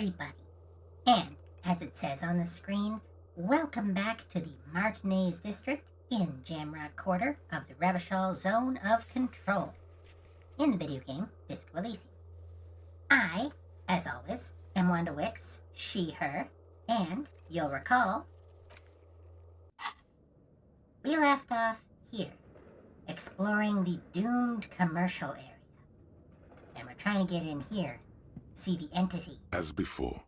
everybody. And, as it says on the screen, welcome back to the Martinez District in Jamrod Quarter of the Revachol Zone of Control, in the video game Disco Elysium. I, as always, am Wanda Wix, she, her, and, you'll recall, we left off here, exploring the doomed commercial area. And we're trying to get in here, see the entity. As before,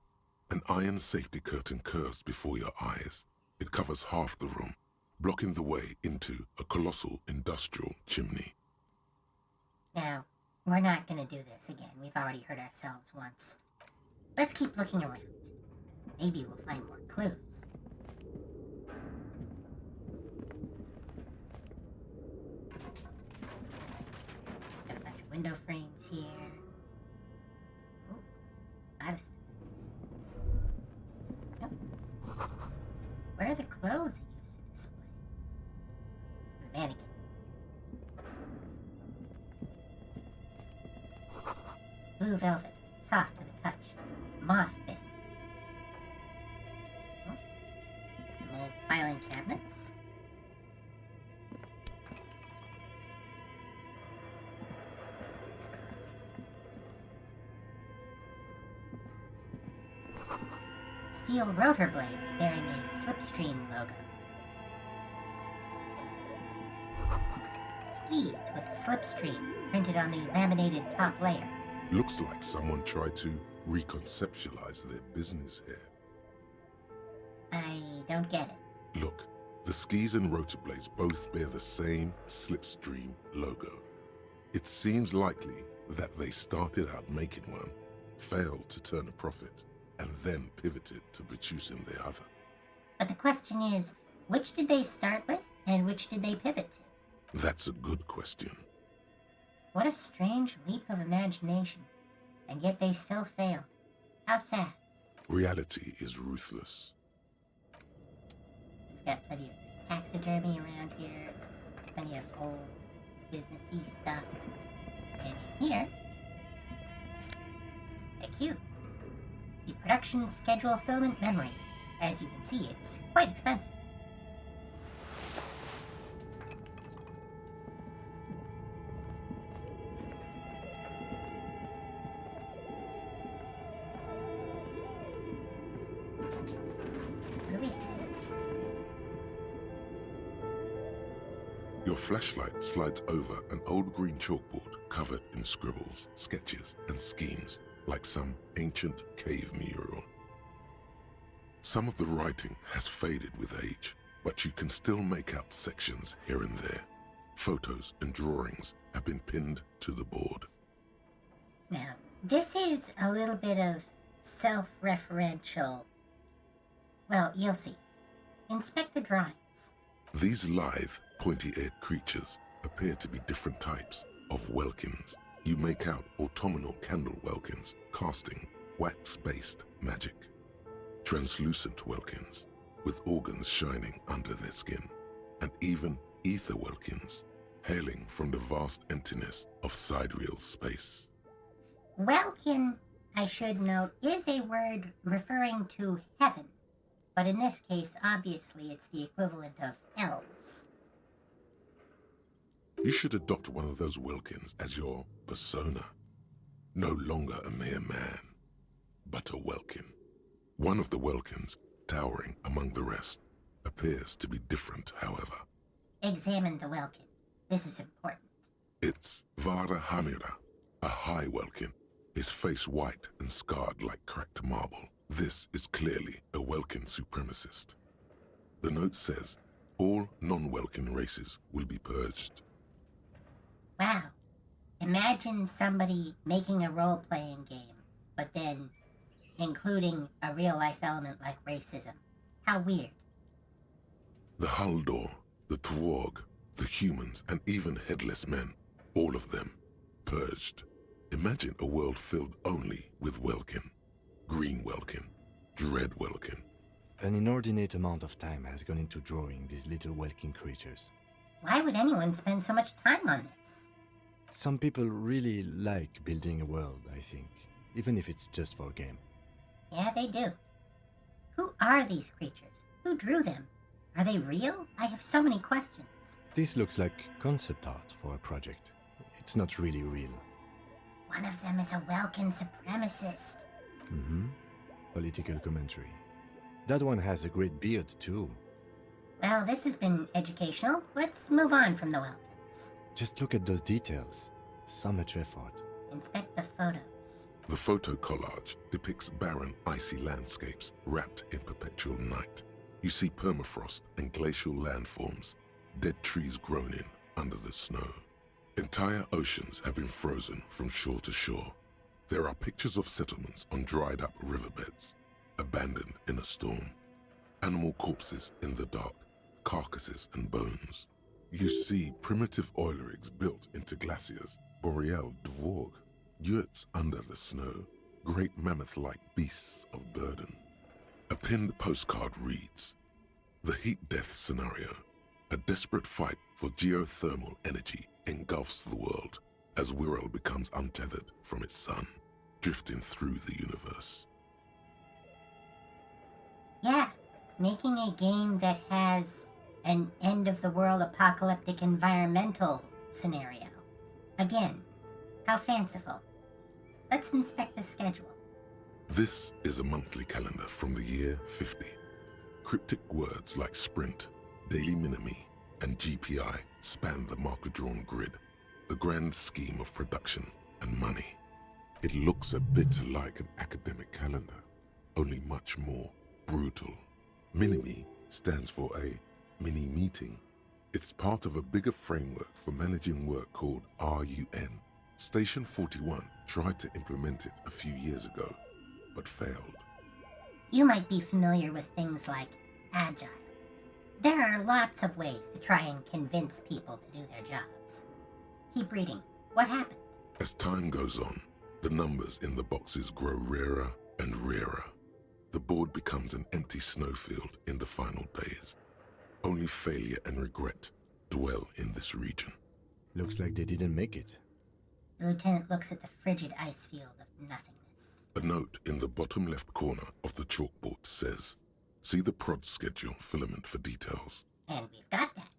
an iron safety curtain curves before your eyes. It covers half the room, blocking the way into a colossal industrial chimney. Now, we're not going to do this again. We've already hurt ourselves once. Let's keep looking around. Maybe we'll find more clues. Got a bunch of window frames here. Oh, a lot of stuff. Oh. Where are the clothes it used to display? The mannequin. Blue velvet, soft to the touch, moth bitten. Oh, some old filing cabinets. Steel rotor blades bearing a Slipstream logo. Skis with Slipstream printed on the laminated top layer. Looks like someone tried to reconceptualize their business here. I don't get it. Look, the skis and rotor blades both bear the same Slipstream logo. It seems likely that they started out making one, failed to turn a profit, and then pivoted to producing the other. But the question is, which did they start with, and which did they pivot to? That's a good question. What a strange leap of imagination, and yet they still failed. How sad. Reality is ruthless. We've got plenty of taxidermy around here, plenty of old businessy stuff, and in here, a cube. The production schedule filament memory. As you can see, it's quite expensive. Where are we headed? Your flashlight slides over an old green chalkboard covered in scribbles, sketches, and schemes like some ancient cave mural. Some of the writing has faded with age, but you can still make out sections here and there. Photos and drawings have been pinned to the board. Now, this is a little bit of self-referential. Well, you'll see. Inspect the drawings. These lithe, pointy-eared creatures appear to be different types of welkins. You make out autumnal candle welkins casting wax-based magic. Translucent welkins with organs shining under their skin. And even ether welkins hailing from the vast emptiness of sidereal space. Welkin, I should note, is a word referring to heaven. But in this case, obviously, it's the equivalent of elves. You should adopt one of those welkins as your persona. No longer a mere man, but a welkin. One of the welkins, towering among the rest, appears to be different, however. Examine the welkin. This is important. It's Vara Hamira, a high welkin, his face white and scarred like cracked marble. This is clearly a welkin supremacist. The note says, all non-welkin races will be purged. Wow. Imagine somebody making a role-playing game, but then including a real-life element like racism. How weird. The Haldor, the Twarg, the humans, and even headless men, all of them, purged. Imagine a world filled only with welkin. Green welkin, dread welkin. An inordinate amount of time has gone into drawing these little welkin creatures. Why would anyone spend so much time on this? Some people really like building a world, I think, even if it's just for a game. Yeah, they do. Who are these creatures? Who drew them? Are they real? I have so many questions. This looks like concept art for a project. It's not really real. One of them is a Welkin supremacist. Mm-hmm. Political commentary. That one has a great beard, too. Well, this has been educational. Let's move on from the Welkins. Just look at those details. So much effort. Inspect the photos. The photo collage depicts barren, icy landscapes wrapped in perpetual night. You see permafrost and glacial landforms, dead trees grown in under the snow. Entire oceans have been frozen from shore to shore. There are pictures of settlements on dried-up riverbeds, abandoned in a storm. Animal corpses in the dark, carcasses and bones. You see primitive oil rigs built into glaciers, boreal dvorg, yurts under the snow, great mammoth-like beasts of burden. A pinned postcard reads, "The heat death scenario. A desperate fight for geothermal energy engulfs the world as Wirral becomes untethered from its sun, drifting through the universe." Yeah, making a game that has an end-of-the-world apocalyptic environmental scenario. Again, how fanciful. Let's inspect the schedule. This is a monthly calendar from the year 50. Cryptic words like sprint, daily minimi, and GPI span the marker-drawn grid, the grand scheme of production and money. It looks a bit like an academic calendar, only much more brutal. Minimi stands for a mini-meeting. It's part of a bigger framework for managing work called RUN. Station 41 tried to implement it a few years ago, but failed. You might be familiar with things like Agile. There are lots of ways to try and convince people to do their jobs. Keep reading. What happened? As time goes on, the numbers in the boxes grow rarer and rarer. The board becomes an empty snowfield in the final days. Only failure and regret dwell in this region. Looks like they didn't make it. The lieutenant looks at the frigid ice field of nothingness. A note in the bottom left corner of the chalkboard says, "See the prod schedule filament for details." And we've got that.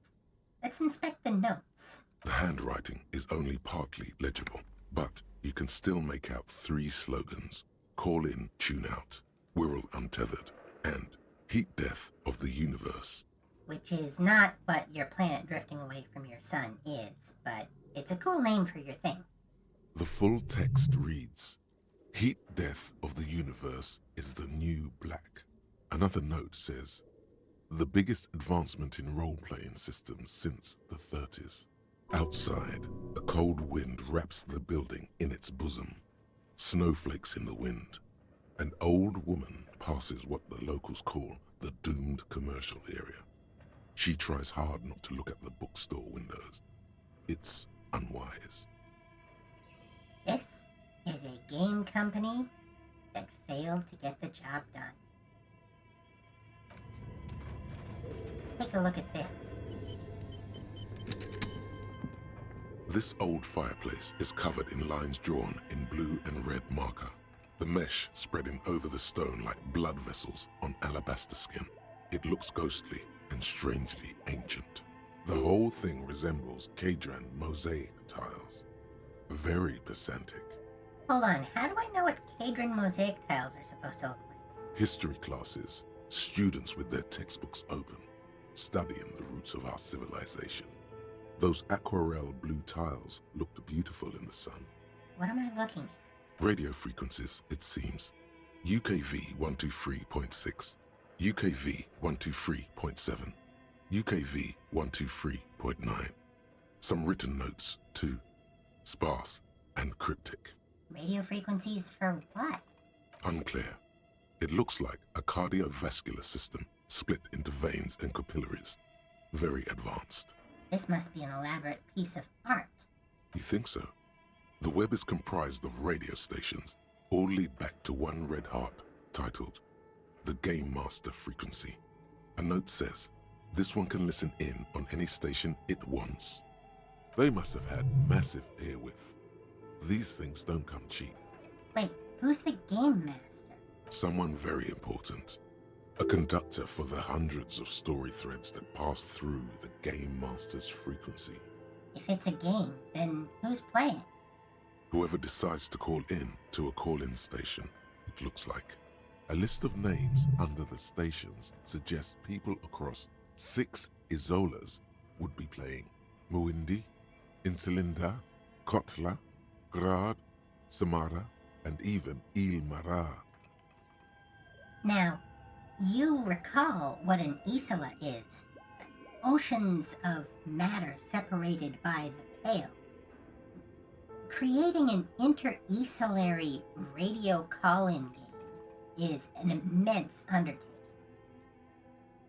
Let's inspect the notes. The handwriting is only partly legible, but you can still make out 3 slogans: "Call in, tune out," "Wirral untethered," and "Heat death of the universe." Which is not what your planet drifting away from your sun is, but it's a cool name for your thing. The full text reads, "Heat death of the universe is the new black." Another note says, "The biggest advancement in role-playing systems since the 30s. Outside, a cold wind wraps the building in its bosom. Snowflakes in the wind. An old woman passes what the locals call the doomed commercial area. She tries hard not to look at the bookstore windows. It's unwise." This is a game company that failed to get the job done. Take a look at this. This old fireplace is covered in lines drawn in blue and red marker, the mesh spreading over the stone like blood vessels on alabaster skin. It looks ghostly and strangely ancient. The whole thing resembles Cadran mosaic tiles. Very pedantic. Hold on, how do I know what Cadran mosaic tiles are supposed to look like? History classes, students with their textbooks open, studying the roots of our civilization. Those aquarelle blue tiles looked beautiful in the sun. What am I looking at? Radio frequencies, it seems. UKV 123.6, UKV 123.7, UKV 123.9. Some written notes, too. Sparse and cryptic. Radio frequencies for what? Unclear. It looks like a cardiovascular system split into veins and capillaries. Very advanced. This must be an elaborate piece of art. You think so? The web is comprised of radio stations, all lead back to one red heart, titled the Game Master Frequency. A note says, this one can listen in on any station it wants. They must have had massive airwidth. These things don't come cheap. Wait, who's the game master? Someone very important. A conductor for the hundreds of story threads that pass through the Game Master's frequency. If it's a game, then who's playing? Whoever decides to call in to a call-in station, it looks like. A list of names under the stations suggests people across 6 Isolas would be playing. Muindi, Insulinda, Kotla, Grad, Samara, and even Ilmara. Now, you recall what an Isola is. Oceans of matter separated by the Pale. Creating an inter-esolary radio call-in game is an immense undertaking.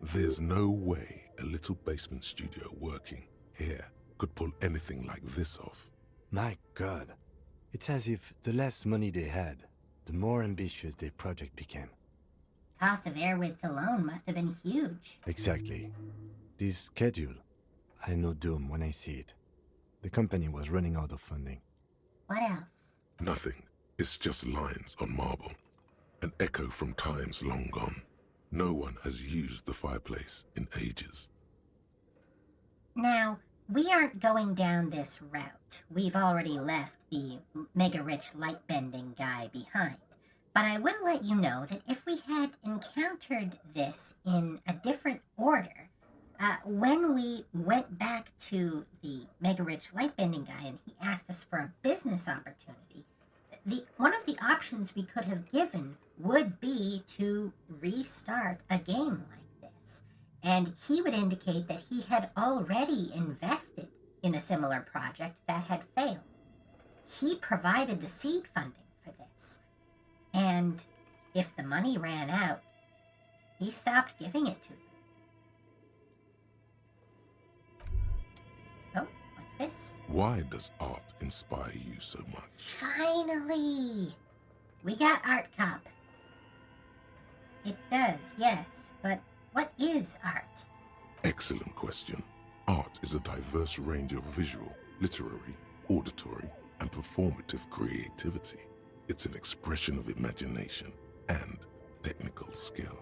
There's no way a little basement studio working here could pull anything like this off. My god. It's as if the less money they had, the more ambitious their project became. Cost of air width alone must have been huge. Exactly. This schedule, I know doom when I see it. The company was running out of funding. What else? Nothing. It's just lines on marble. An echo from times long gone. No one has used the fireplace in ages. Now, we aren't going down this route. We've already left the mega-rich light-bending guy behind. But I will let you know that if we had encountered this in a different order, when we went back to the mega-rich light-bending guy and he asked us for a business opportunity, one of the options we could have given would be to restart a game like this. And he would indicate that he had already invested in a similar project that had failed. He provided the seed funding for this. And if the money ran out, he stopped giving it to them. Oh, what's this? Why does art inspire you so much? Finally! We got Art Cop. It does, yes, but what is art? Excellent question. Art is a diverse range of visual, literary, auditory, and performative creativity. It's an expression of imagination and technical skill.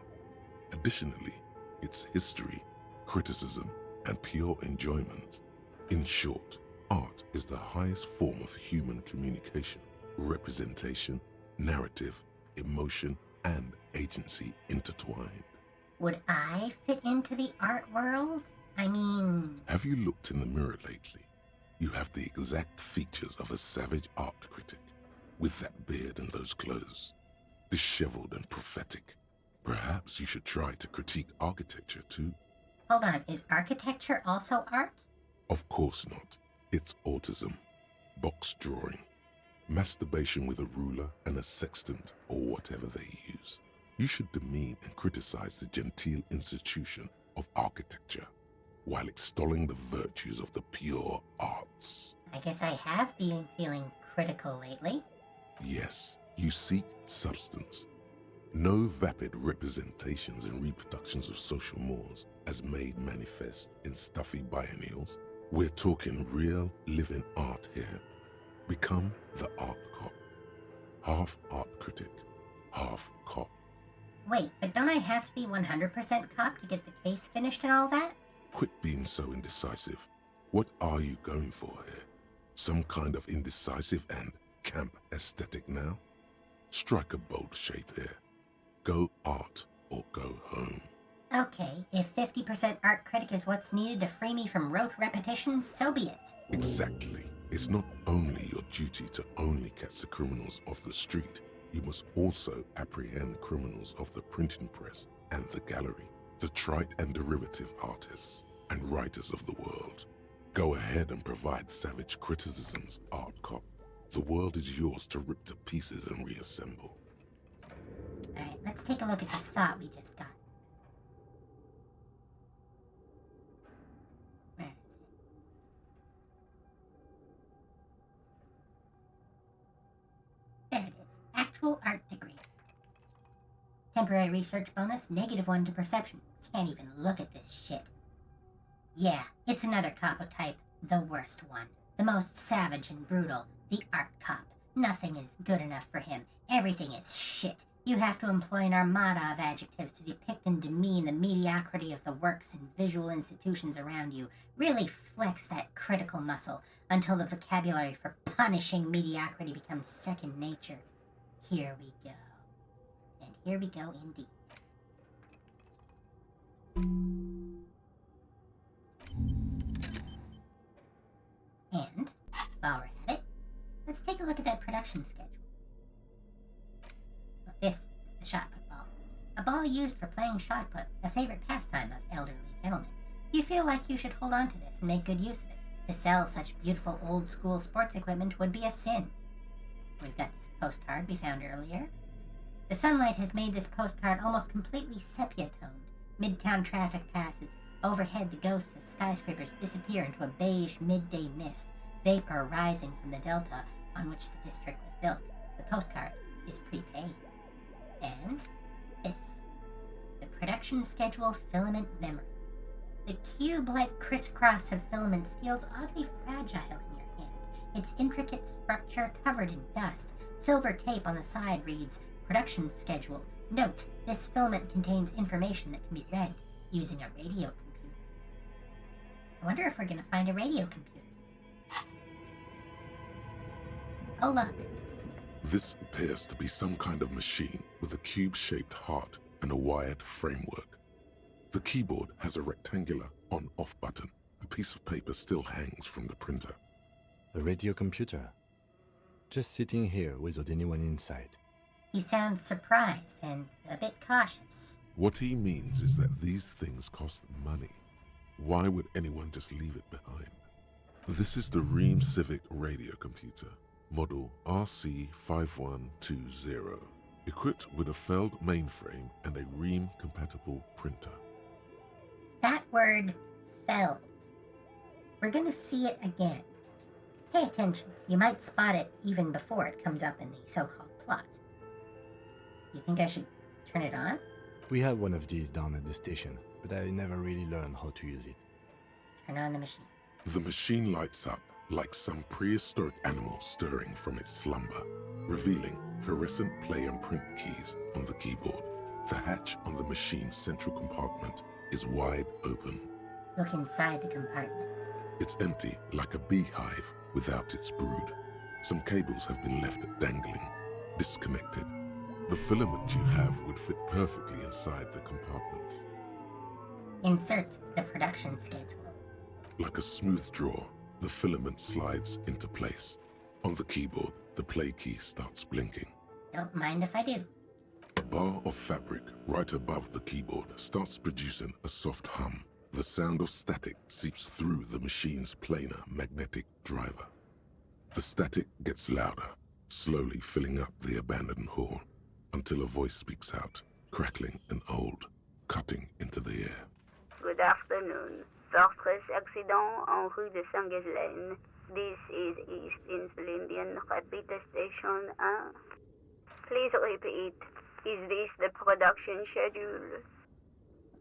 Additionally, it's history, criticism, and pure enjoyment. In short, art is the highest form of human communication, representation, narrative, emotion, and agency intertwined. Would I fit into the art world? I mean... Have you looked in the mirror lately? You have the exact features of a savage art critic, with that beard and those clothes, disheveled and prophetic. Perhaps you should try to critique architecture too. Hold on, is architecture also art? Of course not. It's autism, box drawing, masturbation with a ruler and a sextant or whatever they use. You should demean and criticize the genteel institution of architecture while extolling the virtues of the pure arts. I guess I have been feeling critical lately. Yes, you seek substance. No vapid representations and reproductions of social mores as made manifest in stuffy biennials. We're talking real, living art here. Become the art cop. Half art critic, half cop. Wait, but don't I have to be 100% cop to get the case finished and all that? Quit being so indecisive. What are you going for here? Some kind of indecisive and camp aesthetic now? Strike a bold shape here. Go art or go home. Okay, if 50% art critic is what's needed to free me from rote repetition, so be it. Exactly. It's not only your duty to only catch the criminals off the street, you must also apprehend criminals of the printing press and the gallery, the trite and derivative artists and writers of the world. Go ahead and provide savage criticisms, art cop. The world is yours to rip to pieces and reassemble. Alright, let's take a look at this thought we just got. Where is it? There it is. Actual art degree. Temporary research bonus, -1 to perception. Can't even look at this shit. Yeah, it's another capo type. The worst one. The most savage and brutal. The art cop. Nothing is good enough for him. Everything is shit. You have to employ an armada of adjectives to depict and demean the mediocrity of the works and visual institutions around you. Really flex that critical muscle until the vocabulary for punishing mediocrity becomes second nature. Here we go. And here we go indeed. And, while we're at it, let's take a look at that production schedule. Well, this is the shot put ball. A ball used for playing shot put, a favorite pastime of elderly gentlemen. You feel like you should hold on to this and make good use of it. To sell such beautiful old-school sports equipment would be a sin. We've got this postcard we found earlier. The sunlight has made this postcard almost completely sepia-toned. Midtown traffic passes. Overhead, the ghosts of skyscrapers disappear into a beige midday mist, vapor rising from the delta on which the district was built. The postcard is prepaid. And this, the production schedule filament memory. The cube-like crisscross of filaments feels oddly fragile in your hand, its intricate structure covered in dust. Silver tape on the side reads, production schedule. Note, this filament contains information that can be read using a radio computer. I wonder if we're going to find a radio computer. Oh, look. This appears to be some kind of machine with a cube-shaped heart and a wired framework. The keyboard has a rectangular on-off button. A piece of paper still hangs from the printer. A radio computer. Just sitting here without anyone inside. He sounds surprised and a bit cautious. What he means is that these things cost money. Why would anyone just leave it behind? This is the Ream Civic radio computer, model RC5120, equipped with a Feld mainframe and a Ream-compatible printer. That word, Feld. We're going to see it again. Pay attention. You might spot it even before it comes up in the so-called plot. You think I should turn it on? We have one of these down at the station, but I never really learned how to use it. Turn on the machine. The machine lights up like some prehistoric animal stirring from its slumber, revealing fluorescent play and print keys on the keyboard. The hatch on the machine's central compartment is wide open. Look inside the compartment. It's empty like a beehive without its brood. Some cables have been left dangling, disconnected. The filament you have would fit perfectly inside the compartment. Insert the production schedule. Like a smooth drawer, the filament slides into place. On the keyboard, the play key starts blinking. Don't mind if I do. A bar of fabric right above the keyboard starts producing a soft hum. The sound of static seeps through the machine's planar magnetic driver. The static gets louder, slowly filling up the abandoned hall, until a voice speaks out, crackling and old, cutting into the air. Good afternoon. Fortress accident en rue de Saint-Ghislaine. This is East Insulindian Repeater Station 1. Please repeat. Is this the production schedule?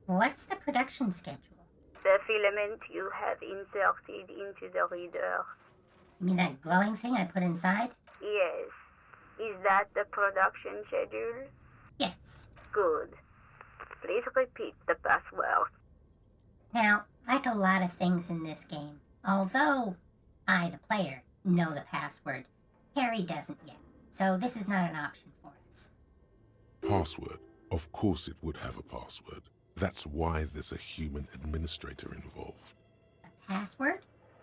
What's the production schedule? The filament you have inserted into the reader. You mean that glowing thing I put inside? Yes. Is that the production schedule? Yes. Good. Please repeat the password. Now, like a lot of things in this game, although I, the player, know the password, Harry doesn't yet, so this is not an option for us. Password? Of course it would have a password. That's why there's a human administrator involved. A password?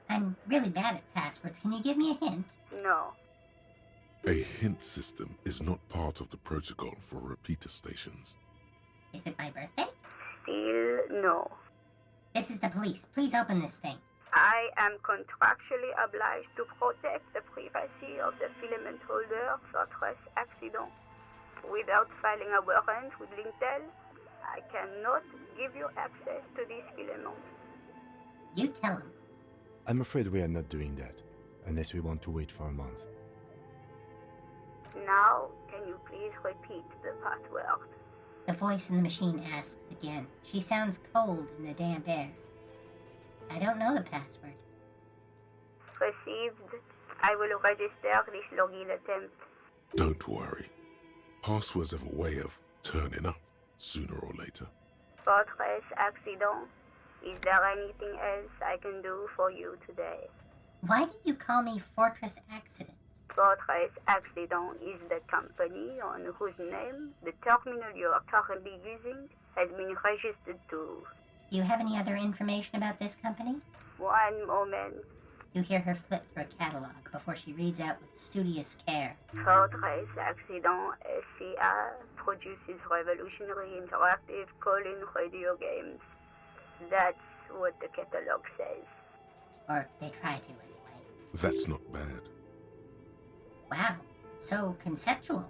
I'm really bad at passwords. Can you give me a hint? No. A hint system is not part of the protocol for repeater stations. Is it my birthday? Still no. This is the police. Please open this thing. I am contractually obliged to protect the privacy of the filament holder Fortress accident. Without filing a warrant with Lintel, I cannot give you access to this filament. You tell him. I'm afraid we are not doing that, unless we want to wait for a month. Now, can you please repeat the password? The voice in the machine asks again. She sounds cold in the damp air. I don't know the password. Received. I will register this login attempt. Don't worry. Passwords have a way of turning up sooner or later. Fortress Accident. Is there anything else I can do for you today? Why did you call me Fortress Accident? Fortress Accident is the company on whose name the terminal you are currently using has been registered to. Do you have any other information about this company? One moment. You hear her flip through a catalog before she reads out with studious care. Fortress Accident SCA produces revolutionary interactive call-in radio games. That's what the catalog says. Or they try to, anyway. That's not bad. Wow, so conceptual.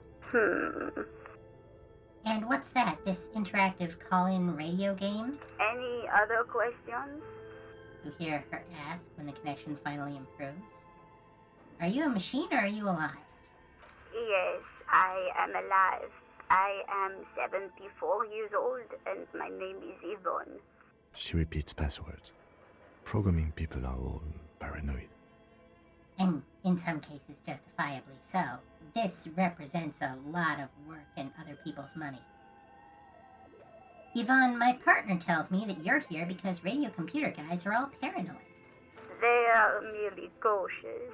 And what's that, this interactive call-in radio game? Any other questions? You hear her ask when the connection finally improves. Are you a machine or are you alive? Yes, I am alive. I am 74 years old and my name is Yvonne. She repeats passwords. Programming people are all paranoid. And in some cases justifiably so. This represents a lot of work and other people's money. Yvonne, my partner tells me that you're here because radio computer guys are all paranoid. They are merely cautious.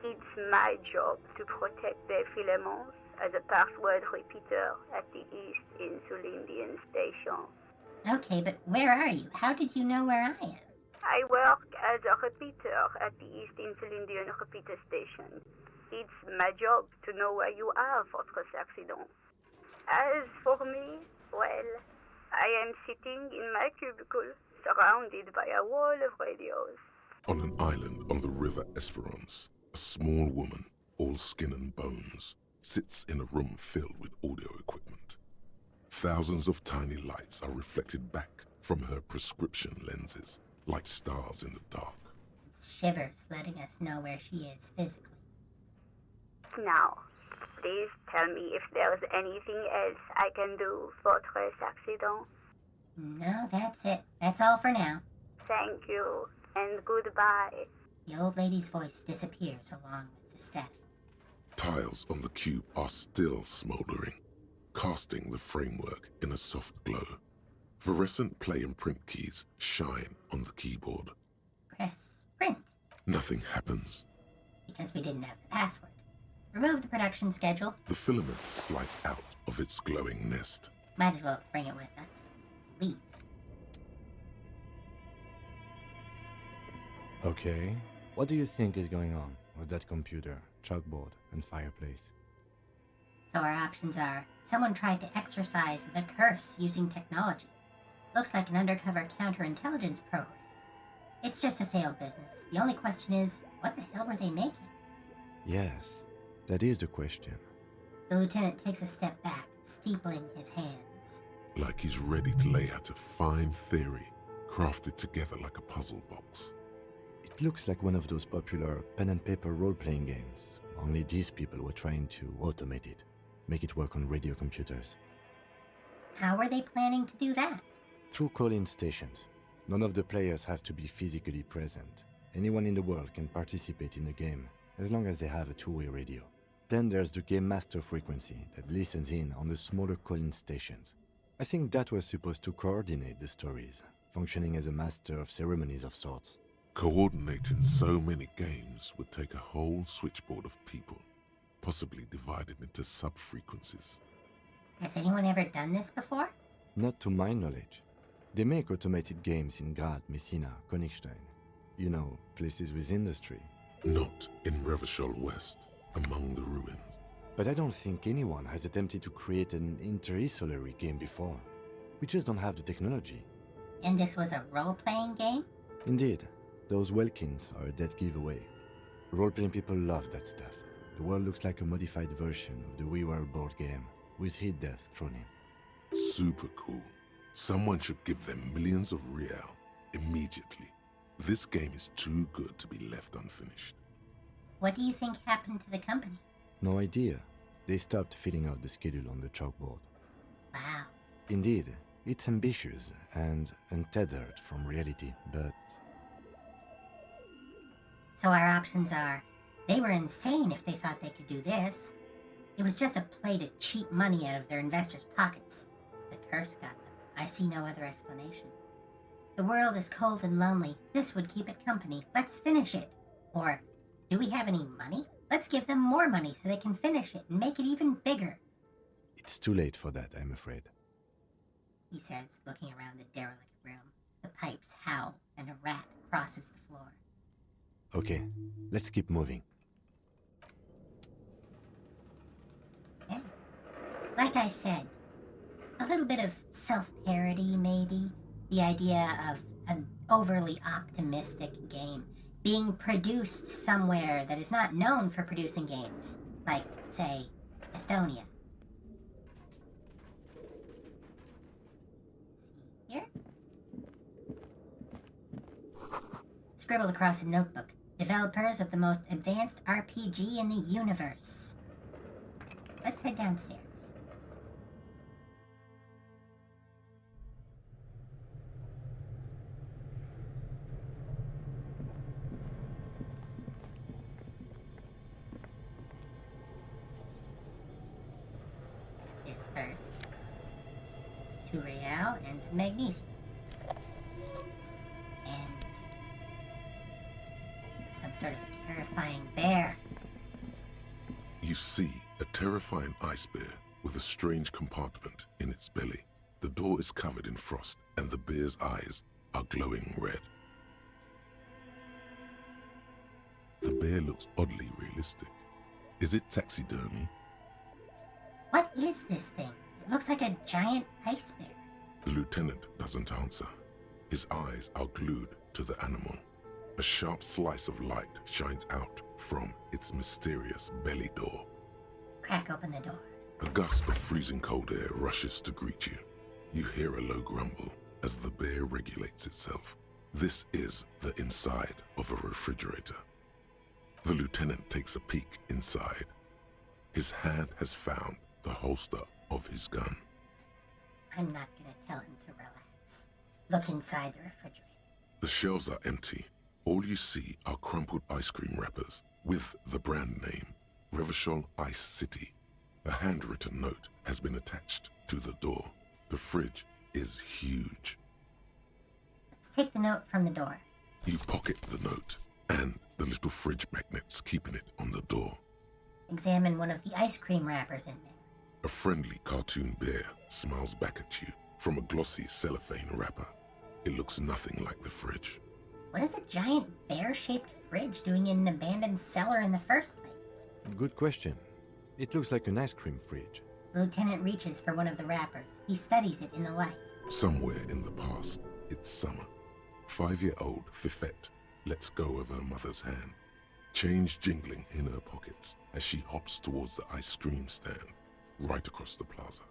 It's my job to protect their filaments as a password repeater at the East Insulindian Station. Okay, but where are you? How did you know where I am? I work as a repeater at the East Insulindian Repeater Station. It's my job to know where you are, Fortress Accident. As for me, well, I am sitting in my cubicle, surrounded by a wall of radios. On an island on the river Esperance, a small woman, all skin and bones, sits in a room filled with audio equipment. Thousands of tiny lights are reflected back from her prescription lenses, like stars in the dark. It's shivers letting us know where she is physically. Now, please tell me if there's anything else I can do, Fortress Accident. No, that's it. That's all for now. Thank you, and goodbye. The old lady's voice disappears along with the static. Tiles on the cube are still smoldering, casting the framework in a soft glow. Fluorescent play and print keys shine on the keyboard. Press print, Nothing happens. because we didn't have the password. Remove the production schedule. The filament slides out of its glowing nest. Might as well bring it with us. Leave. Okay, what do you think is going on with that computer, chalkboard, and fireplace? So our options are, someone tried to exorcise the curse using technology. Looks like an undercover counterintelligence program. It's just a failed business. The only question is, what the hell were they making? Yes, that is the question. The lieutenant takes a step back, steepling his hands. Like he's ready to lay out a fine theory, crafted together like a puzzle box. It looks like one of those popular pen and paper role-playing games, only these people were trying to automate it, make it work on radio computers. How were they planning to do that? Through call-in stations. None of the players have to be physically present. Anyone in the world can participate in the game, as long as they have a two-way radio. Then there's the game master frequency that listens in on the smaller call-in stations. I think that was supposed to coordinate the stories, functioning as a master of ceremonies of sorts. Coordinating so many games would take a whole switchboard of people, possibly divided into sub-frequencies. Has anyone ever done this before? Not to my knowledge. They make automated games in Graz, Messina, Königstein. You know, places with industry. Not in Revachol West, among the ruins. But I don't think anyone has attempted to create an inter-isolary game before. We just don't have the technology. And this was a role-playing game? Indeed, those Welkins are a dead giveaway. Role-playing people love that stuff. The world looks like a modified version of the We World board game, with hit death thrown in. Super cool. Someone should give them millions of real immediately. This game is too good to be left unfinished. What do you think happened to the company? No idea. They stopped filling out the schedule on the chalkboard. Wow. Indeed, it's ambitious and untethered from reality, but So our options are, they were insane if they thought they could do this. It was just a play to cheat money out of their investors' pockets. The curse got them. I see no other explanation. The world is cold and lonely. This would keep it company. Let's finish it. Or, do we have any money? Let's give them more money so they can finish it and make it even bigger. It's too late for that, I'm afraid. He says, looking around the derelict room. The pipes howl and a rat crosses the floor. Okay, let's keep moving. Yeah. Like I said, a little bit of self-parody, maybe. The idea of an overly optimistic game being produced somewhere that is not known for producing games, like, say, Estonia. See here? Scribbled across a notebook. Developers of the most advanced RPG in the universe. Let's head downstairs. This first. 2 real and some magnesium. And some sort of terrifying bear. You see a terrifying ice bear with a strange compartment in its belly. The door is covered in frost, and the bear's eyes are glowing red. The bear looks oddly realistic. Is it taxidermy? What is this thing? It looks like a giant ice bear. The lieutenant doesn't answer. His eyes are glued to the animal. A sharp slice of light shines out from its mysterious belly door. Crack open the door. A gust of freezing cold air rushes to greet you. You hear a low grumble as the bear regulates itself. This is the inside of a refrigerator. The lieutenant takes a peek inside. His hand has found the holster of his gun. I'm not gonna tell him to relax. Look inside the refrigerator. The shelves are empty. All you see are crumpled ice cream wrappers with the brand name, Revachol Ice City. A handwritten note has been attached to the door. The fridge is huge. Let's take the note from the door. You pocket the note and the little fridge magnets keeping it on the door. Examine one of the ice cream wrappers in there. A friendly cartoon bear smiles back at you from a glossy cellophane wrapper. It looks nothing like the fridge. What is a giant bear-shaped fridge doing in an abandoned cellar in the first place? Good question. It looks like an ice cream fridge. The lieutenant reaches for one of the wrappers. He studies it in the light. Somewhere in the past, it's summer. 5-year-old Fifette lets go of her mother's hand, change jingling in her pockets as she hops towards the ice cream stand right across the plaza.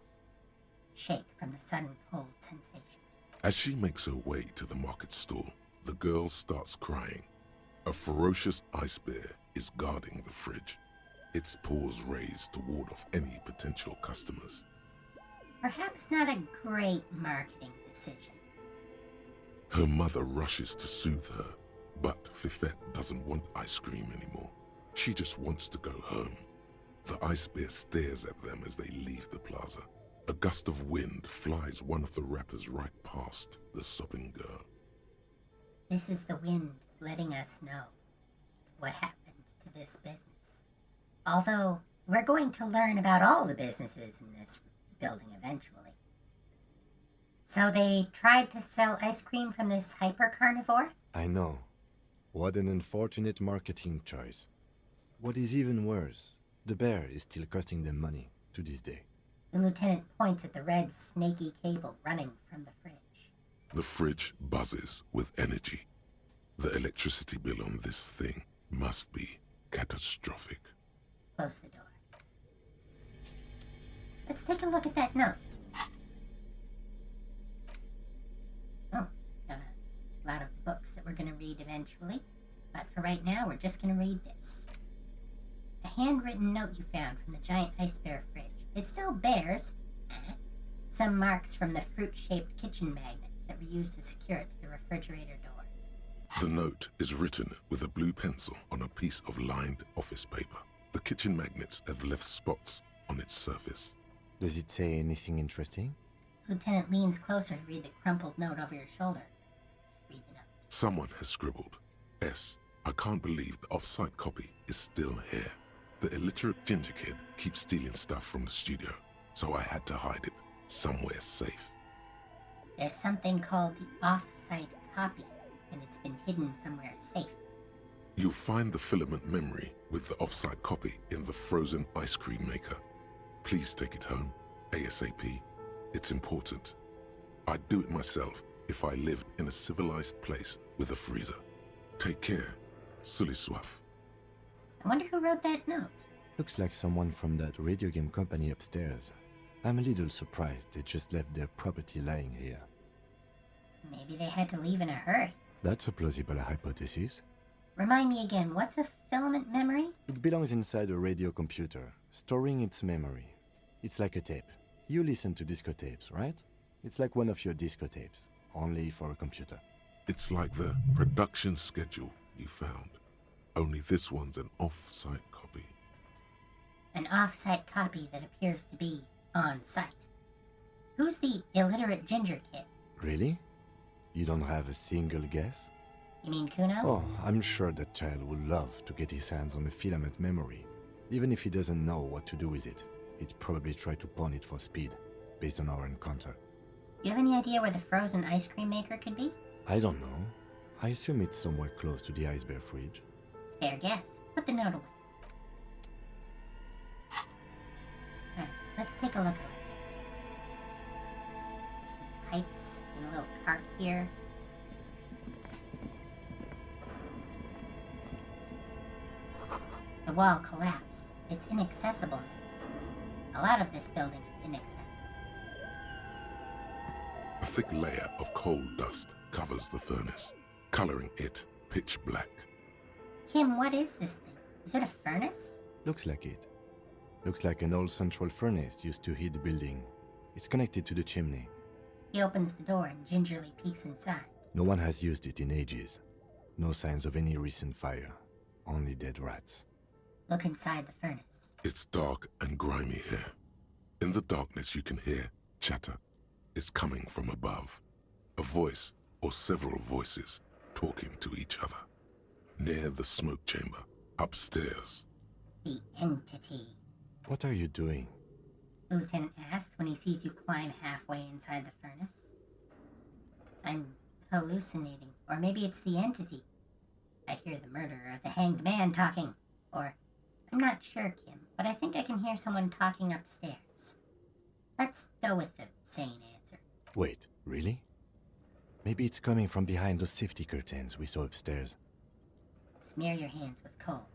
Shake from the sudden cold sensation. As she makes her way to the market stall, the girl starts crying. A ferocious ice bear is guarding the fridge, its paws raised to ward off any potential customers. Perhaps not a great marketing decision. Her mother rushes to soothe her, but Fifette doesn't want ice cream anymore. She just wants to go home. The ice bear stares at them as they leave the plaza. A gust of wind flies one of the wrappers right past the sobbing girl. This is the wind letting us know what happened to this business. Although, we're going to learn about all the businesses in this building eventually. So they tried to sell ice cream from this hyper-carnivore? I know. What an unfortunate marketing choice. What is even worse, the bear is still costing them money to this day. The lieutenant points at the red, snaky cable running from the fridge. The fridge buzzes with energy. The electricity bill on this thing must be catastrophic. Close the door. Let's take a look at that note. Oh, got a lot of books that we're going to read eventually. But for right now, we're just going to read this. A handwritten note you found from the giant ice bear fridge. It still bears some marks from the fruit-shaped kitchen magnets that were used to secure it to the refrigerator door. The note is written with a blue pencil on a piece of lined office paper. The kitchen magnets have left spots on its surface. Does it say anything interesting? Lieutenant leans closer to read the crumpled note over your shoulder. Read the note. Someone has scribbled, S. I can't believe the off-site copy is still here. The illiterate ginger kid keeps stealing stuff from the studio, so I had to hide it somewhere safe. There's something called the off-site copy, and it's been hidden somewhere safe. You'll find the filament memory with the off-site copy in the frozen ice cream maker. Please take it home, ASAP. It's important. I'd do it myself if I lived in a civilized place with a freezer. Take care. Sully Soif. I wonder who wrote that note. Looks like someone from that radio game company upstairs. I'm a little surprised they just left their property lying here. Maybe they had to leave in a hurry. That's a plausible hypothesis. Remind me again, what's a filament memory? It belongs inside a radio computer, storing its memory. It's like a tape. You listen to disco tapes, right? It's like one of your disco tapes, only for a computer. It's like the production schedule you found. Only this one's an off-site copy. An off-site copy that appears to be on-site. Who's the illiterate ginger kid? Really? You don't have a single guess? You mean Kuno? Oh, I'm sure that child would love to get his hands on a filament memory. Even if he doesn't know what to do with it, he'd probably try to pawn it for speed, based on our encounter. You have any idea where the frozen ice cream maker could be? I don't know. I assume it's somewhere close to the ice bear fridge. Fair guess. Put the note away. Alright, let's take a look around. Some pipes and a little cart here. The wall collapsed. It's inaccessible now. A lot of this building is inaccessible. A thick layer of coal dust covers the furnace, coloring it pitch black. Kim, what is this thing? Is it a furnace? Looks like it. Looks like an old central furnace used to heat the building. It's connected to the chimney. He opens the door and gingerly peeks inside. No one has used it in ages. No signs of any recent fire. Only dead rats. Look inside the furnace. It's dark and grimy here. In the darkness you can hear chatter. It's coming from above. A voice or several voices talking to each other. Near the smoke chamber, upstairs. The entity. What are you doing? The lieutenant asks when he sees you climb halfway inside the furnace. I'm hallucinating, or maybe it's the entity. I hear the murderer of the hanged man talking, or I'm not sure, Kim, but I think I can hear someone talking upstairs. Let's go with the sane answer. Wait, really? Maybe it's coming from behind those safety curtains we saw upstairs. Smear your hands with coal.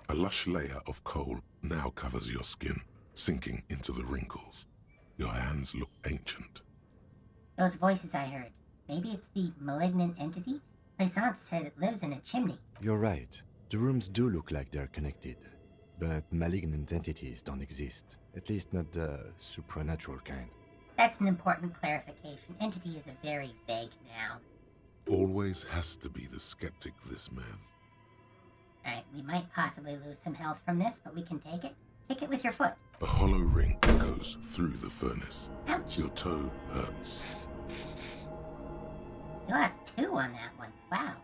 A lush layer of coal now covers your skin, sinking into the wrinkles. Your hands look ancient. Those voices I heard, maybe it's the malignant entity? Plaisance said it lives in a chimney. You're right. The rooms do look like they're connected. But malignant entities don't exist. At least not the supernatural kind. That's an important clarification. Entity is a very vague noun. Always has to be the skeptic, this man. Alright, we might possibly lose some health from this, but we can take it. Kick it with your foot. A hollow ring goes through the furnace. Ouch! Your toe hurts. You lost 2 on that one. Wow.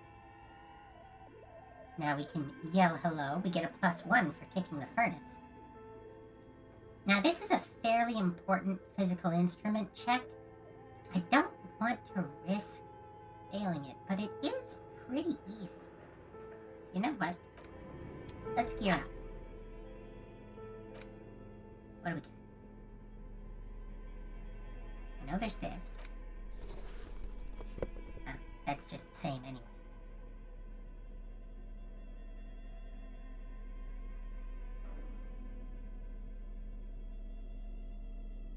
Now we can yell hello. We get a +1 for kicking the furnace. Now this is a fairly important physical instrument check. I don't want to risk failing it, but it is pretty easy. You know what? Let's gear up. What do we get? I know there's this. That's just the same anyway.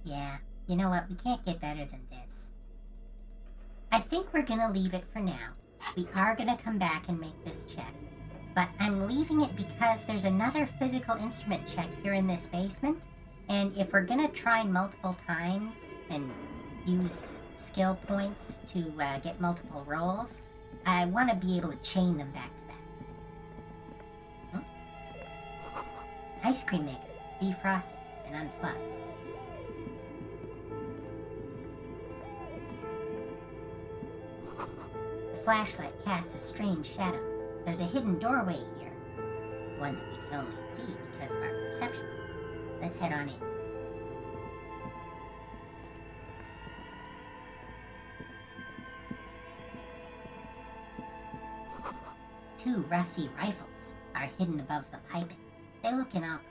Yeah, you know what? We can't get better than this. I think we're gonna leave it for now. We are gonna come back and make this check. But I'm leaving it because there's another physical instrument check here in this basement. And if we're gonna try multiple times and use skill points to get multiple rolls, I want to be able to chain them back to back. Ice cream maker, defrosted. An and unplugged. The flashlight casts a strange shadow. There's a hidden doorway here, one that we can only see because of our perception. Let's head on in. Two rusty rifles are hidden above the piping. They look inoperable.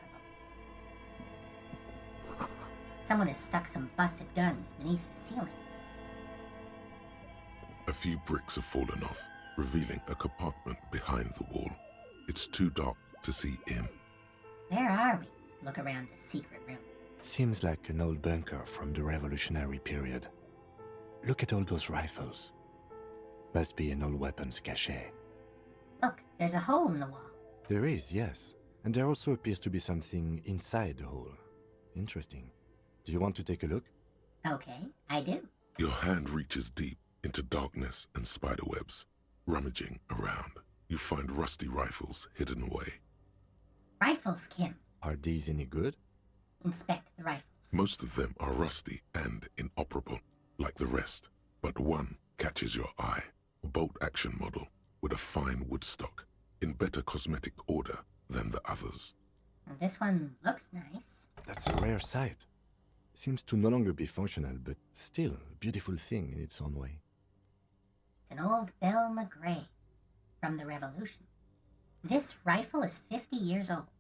Someone has stuck some busted guns beneath the ceiling. A few bricks have fallen off, revealing a compartment behind the wall. It's too dark to see in. Where are we? Look around the secret room. Seems like an old bunker from the revolutionary period. Look at all those rifles. Must be an old weapons cache. Look, there's a hole in the wall. There is, yes. And there also appears to be something inside the hole. Interesting. Do you want to take a look? Okay, I do. Your hand reaches deep into darkness and spiderwebs. Rummaging around, you find rusty rifles hidden away. Rifles, Kim. Are these any good? Inspect the rifles. Most of them are rusty and inoperable, like the rest. But one catches your eye. A bolt-action model with a fine wood stock, in better cosmetic order than the others. Well, this one looks nice. That's a rare sight. Seems to no longer be functional, but still a beautiful thing in its own way. It's an old Belle McGray from the Revolution. This rifle is 50 years old.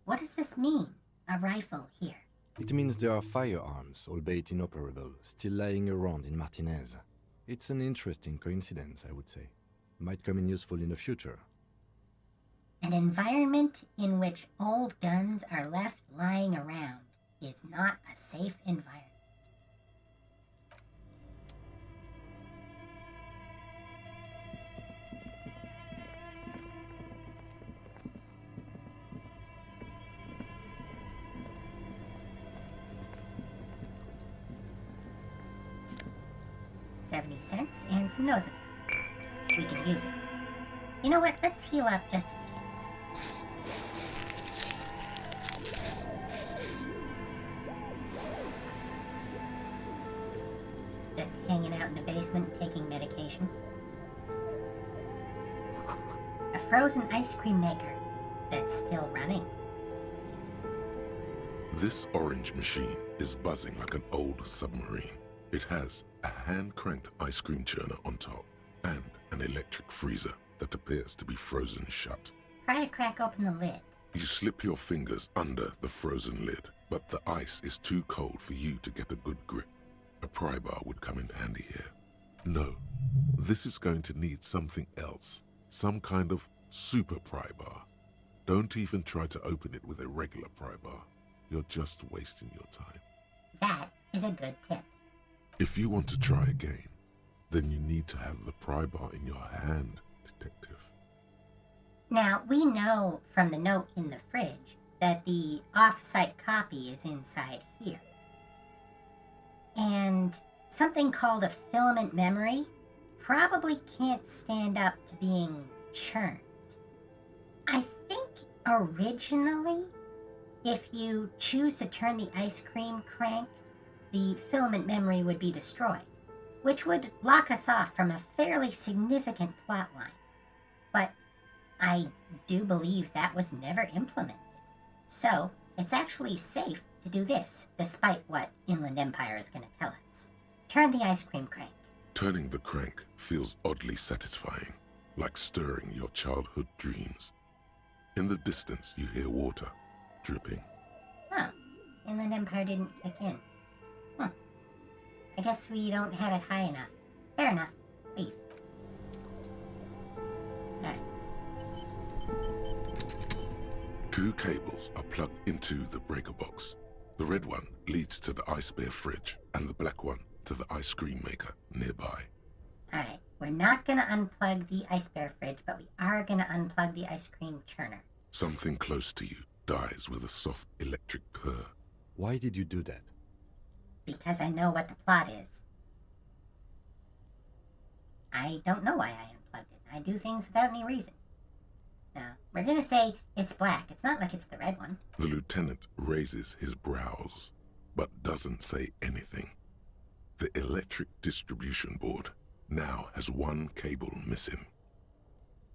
What does this mean, a rifle here? It means there are firearms, albeit inoperable, still lying around in Martinez. It's an interesting coincidence, I would say. Might come in useful in the future. An environment in which old guns are left lying around is not a safe environment. $0.70 and some Nosifer. We can use it. You know what? Let's heal up just in case. Just hanging out in the basement, taking medication. A frozen ice cream maker that's still running. This orange machine is buzzing like an old submarine. It has a hand-cranked ice cream churner on top and an electric freezer that appears to be frozen shut. Try to crack open the lid. You slip your fingers under the frozen lid, but the ice is too cold for you to get a good grip. A pry bar would come in handy here. No, this is going to need something else. Some kind of super pry bar. Don't even try to open it with a regular pry bar. You're just wasting your time. That is a good tip. If you want to try again, then you need to have the pry bar in your hand, detective. Now, we know from the note in the fridge that the off-site copy is inside here. And something called a filament memory probably can't stand up to being churned. I think originally, if you choose to turn the ice cream crank, the filament memory would be destroyed, which would lock us off from a fairly significant plot line. But I do believe that was never implemented. So it's actually safe to do this, despite what Inland Empire is going to tell us. Turn the ice cream crank. Turning the crank feels oddly satisfying, like stirring your childhood dreams. In the distance, you hear water dripping. Oh, Inland Empire didn't kick in. I guess we don't have it high enough. Fair enough. Leave. Alright. Two cables are plugged into the breaker box. The red one leads to the ice bear fridge, and the black one to the ice cream maker nearby. Alright, we're not gonna unplug the ice bear fridge, but we are gonna unplug the ice cream churner. Something close to you dies with a soft electric purr. Why did you do that? Because I know what the plot is. I don't know why I unplugged it. I do things without any reason. We're gonna say it's black. It's not like it's the red one. The lieutenant raises his brows, but doesn't say anything. The electric distribution board now has one cable missing.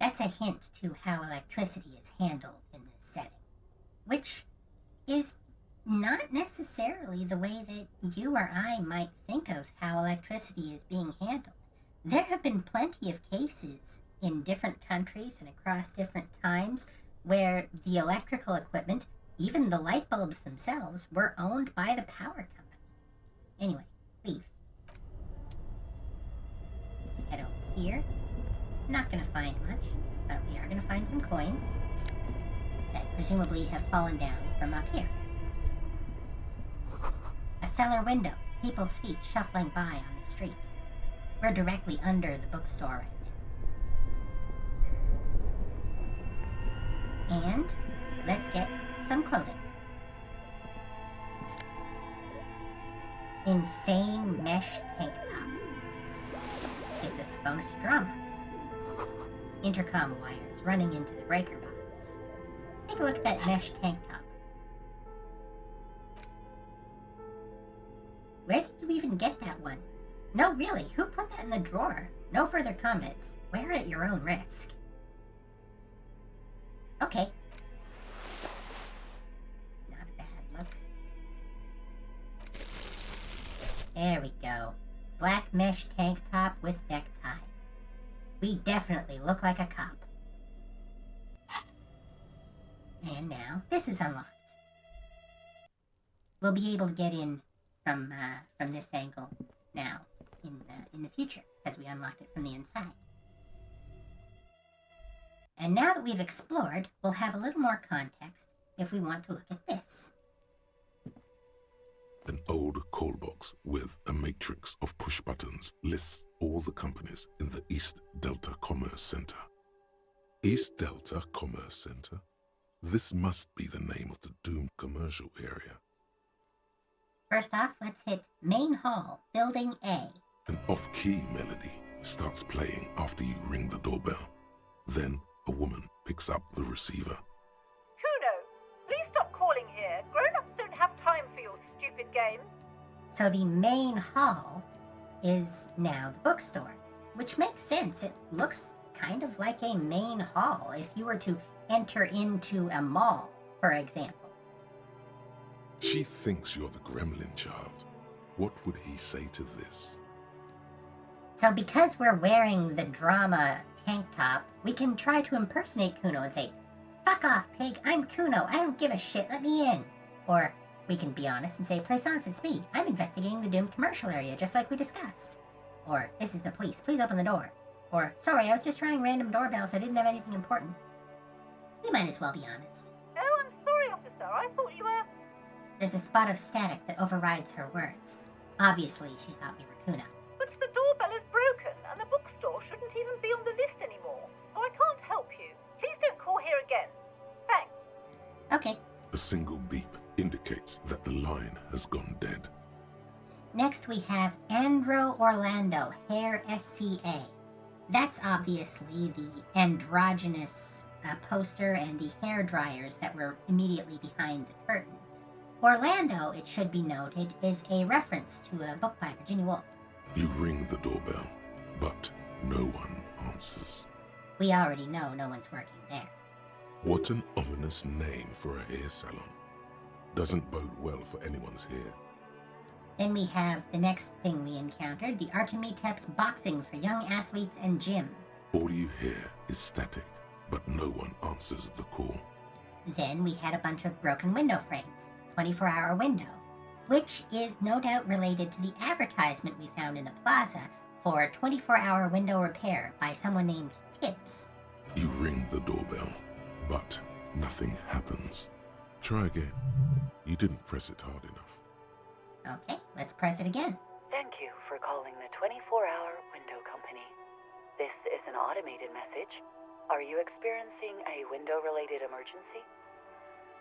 That's a hint to how electricity is handled in this setting, which is not necessarily the way that you or I might think of how electricity is being handled. There have been plenty of cases in different countries and across different times where the electrical equipment, even the light bulbs themselves, were owned by the power company. Anyway, leave. Head over here. Not gonna find much, but we are gonna find some coins that presumably have fallen down from up here. A cellar window, people's feet shuffling by on the street. We're directly under the bookstore right now. And let's get some clothing. Insane mesh tank top. Gives us a bonus to drama. Intercom wires running into the breaker box. Let's take a look at that mesh tank top. Where did you even get that one? No, really, who put that in the drawer? No further comments. Wear at your own risk. Okay. Not a bad look. There we go. Black mesh tank top with necktie. We definitely look like a cop. And now this is unlocked. We'll be able to get in from this angle now in the future, as we unlocked it from the inside. And now that we've explored, we'll have a little more context if we want to look at this. An old call box with a matrix of push buttons lists all the companies in the East Delta Commerce Center. East Delta Commerce Center? This must be the name of the doomed commercial area. First off, let's hit Main Hall, Building A. An off-key melody starts playing after you ring the doorbell. Then a woman picks up the receiver. Kuno, please stop calling here. Grown-ups don't have time for your stupid games. So the main hall is now the bookstore, which makes sense. It looks kind of like a main hall if you were to enter into a mall, for example. She thinks you're the gremlin child. What would he say to this? So because we're wearing the drama tank top, we can try to impersonate Kuno and say, "Fuck off, pig, I'm Kuno, I don't give a shit, let me in." Or we can be honest and say, "Plaisance, it's me, I'm investigating the doomed commercial area, just like we discussed." Or, "This is the police, please open the door." Or, "Sorry, I was just trying random doorbells, I didn't have anything important." We might as well be honest. Oh, I'm sorry, officer, I thought you were... There's a spot of static that overrides her words. Obviously, she thought we were Kuno. But the doorbell is broken, and the bookstore shouldn't even be on the list anymore. So I can't help you. Please don't call here again. Thanks. Okay. A single beep indicates that the line has gone dead. Next we have Andro Orlando, Hair SCA. That's obviously the androgynous poster and the hair dryers that were immediately behind the curtain. Orlando, it should be noted, is a reference to a book by Virginia Woolf. You ring the doorbell, but no one answers. We already know no one's working there. What an ominous name for a hair salon. Doesn't bode well for anyone's hair. Then we have the next thing we encountered, the Artemiteps boxing for young athletes and gym. All you hear is static, but no one answers the call. Then we had a bunch of broken window frames, 24-hour window, which is no doubt related to the advertisement we found in the plaza for 24-hour window repair by someone named Tibbs. You ring the doorbell, but nothing happens. Try again. You didn't press it hard enough. Okay, let's press it again. Thank you for calling the 24-hour window company. This is an automated message. Are you experiencing a window-related emergency?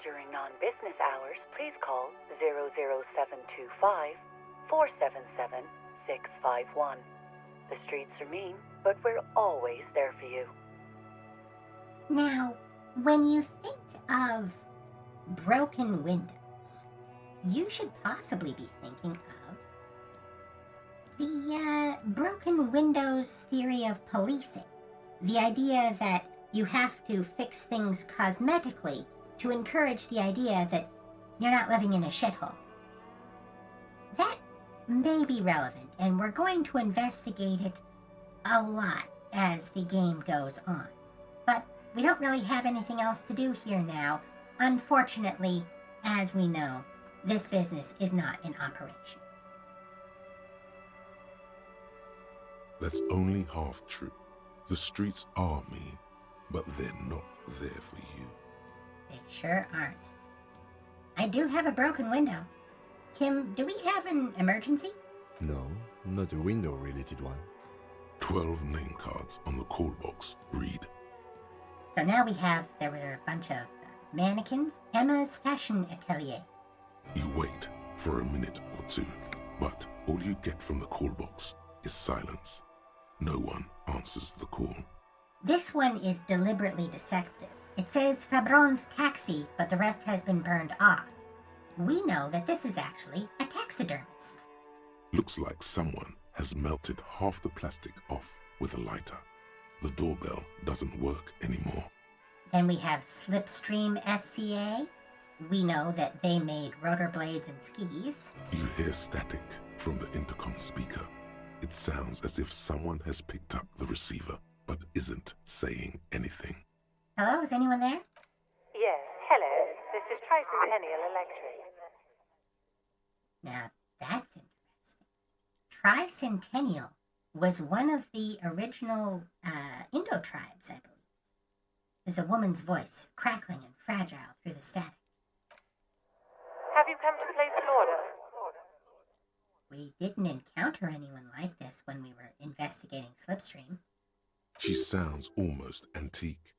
During non-business hours, please call 00725 477 651. The streets are mean, but we're always there for you. Now, When you think of broken windows, you should possibly be thinking of the broken windows theory of policing. The idea that you have to fix things cosmetically to encourage the idea that you're not living in a shithole. That may be relevant, and we're going to investigate it a lot as the game goes on. But we don't really have anything else to do here now. Unfortunately, as we know, this business is not in operation. That's only half true. The streets are mean, but they're not there for you. They sure aren't. I do have a broken window. Kim, do we have an emergency? No, not a window-related one. 12 name cards on the call box. Read. So now there were a bunch of mannequins. Emma's Fashion Atelier. You wait for a minute or two, but all you get from the call box is silence. No one answers the call. This one is deliberately deceptive. It says Fabron's taxi, but the rest has been burned off. We know that this is actually a taxidermist. Looks like someone has melted half the plastic off with a lighter. The doorbell doesn't work anymore. Then we have Slipstream SCA. We know that they made rotor blades and skis. You hear static from the intercom speaker. It sounds as if someone has picked up the receiver, but isn't saying anything. Hello, is anyone there? Yes, hello. This is Tricentennial Electric. Now, that's interesting. Tricentennial was one of the original Indo tribes, I believe. There's a woman's voice, crackling and fragile through the static. Have you come to place an order? We didn't encounter anyone like this when we were investigating Slipstream. She sounds almost antique,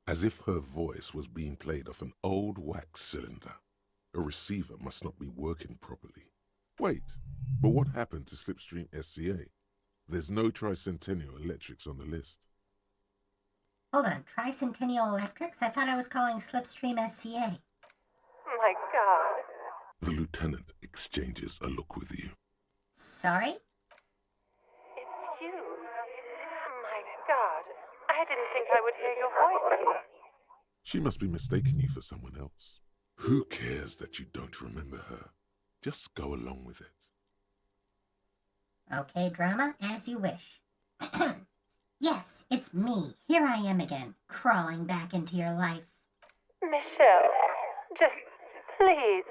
as if her voice was being played off an old wax cylinder. A receiver must not be working properly. Wait, but what happened to Slipstream SCA? There's no Tricentennial Electrics on the list. Hold on, Tricentennial Electrics? I thought I was calling Slipstream SCA. My God. The lieutenant exchanges a look with you. Sorry? It's you. My God. I didn't think I would hear your voice. She must be mistaking you for someone else. Who cares that you don't remember her? Just go along with it. Okay, drama, as you wish. Yes, it's me. Here I am again, crawling back into your life. Michelle, just please.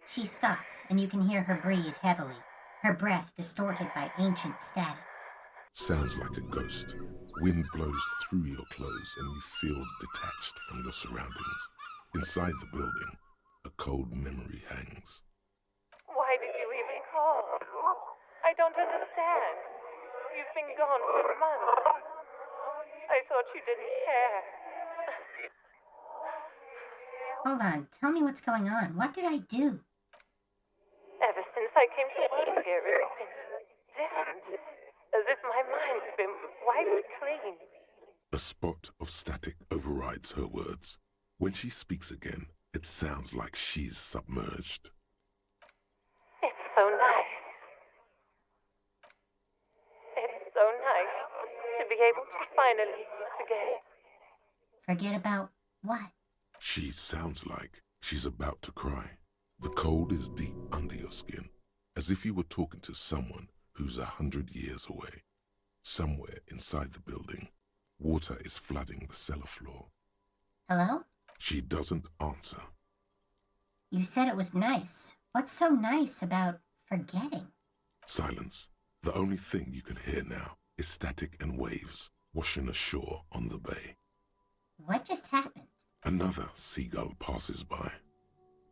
She stops, and you can hear her breathe heavily, her breath distorted by ancient static. Sounds like a ghost. Wind blows through your clothes and you feel detached from your surroundings. Inside the building, a cold memory hangs. Why did you even call? I don't understand. You've been gone for months. I thought you didn't care. Hold on, tell me what's going on. What did I do? Ever since I came to work here, it's been different. As if my mind's been wiped clean. A spot of static overrides her words. When she speaks again, it sounds like she's submerged. It's so nice. It's so nice to be able to finally forget. Forget about what? She sounds like she's about to cry. The cold is deep under your skin, as if you were talking to someone who's 100 years away. Somewhere inside the building, water is flooding the cellar floor. Hello? She doesn't answer. You said it was nice. What's so nice about forgetting? Silence. The only thing you can hear now is static and waves washing ashore on the bay. What just happened? Another seagull passes by.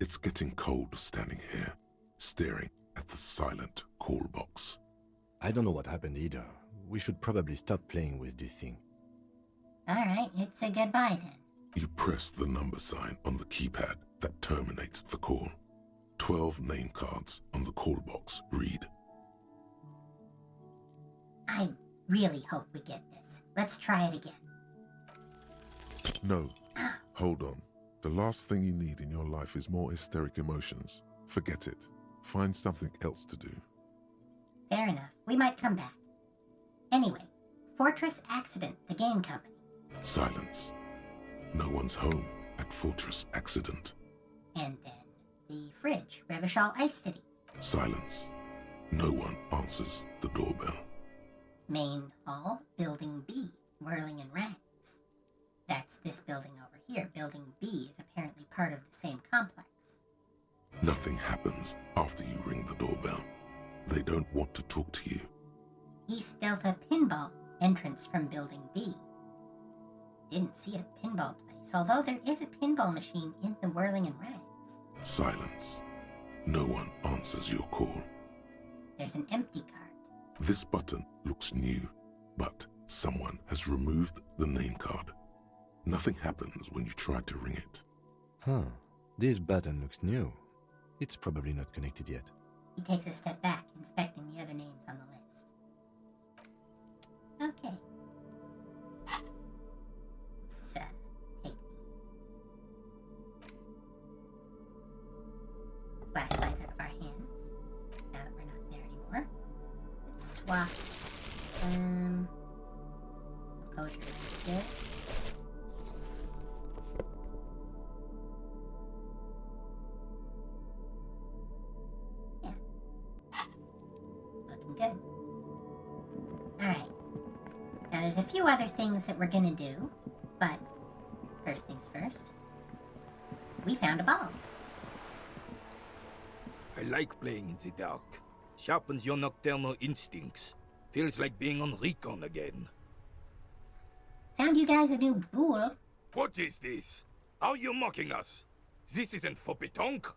It's getting cold standing here, staring at the silent call box. I don't know what happened either. We should probably stop playing with this thing. All right, it's a goodbye then. You press the number sign on the keypad that terminates the call. 12 name cards on the call box read. I really hope we get this. Let's try it again. No. Hold on. The last thing you need in your life is more hysteric emotions. Forget it. Find something else to do. Fair enough. We might come back. Anyway, Fortress Accident, the game company. Silence. No one's home at Fortress Accident. And then the fridge, Revachol Ice City. Silence. No one answers the doorbell. Main hall, Building B, Whirling in Rags. That's this building over here. Building B is apparently part of the same complex. Nothing happens after you ring the doorbell. They don't want to talk to you. East Delta Pinball, entrance from Building B. Didn't see a pinball place, although there is a pinball machine in the Whirling in Rags. Silence. No one answers your call. There's an empty card. This button looks new, but someone has removed the name card. Nothing happens when you try to ring it. Huh. This button looks new. It's probably not connected yet. He takes a step back, inspecting the other names on the list. Okay. Let's take the flashlight out of our hands, now that we're not there anymore. Let's swap composure initiative. Yeah. Looking good. Alright. Now there's a few other things that we're gonna do, but first things first. We found a ball. I like playing in the dark. Sharpens your nocturnal instincts. Feels like being on recon again. Found you guys a new boule. What is this? Are you mocking us? This isn't for pétanque.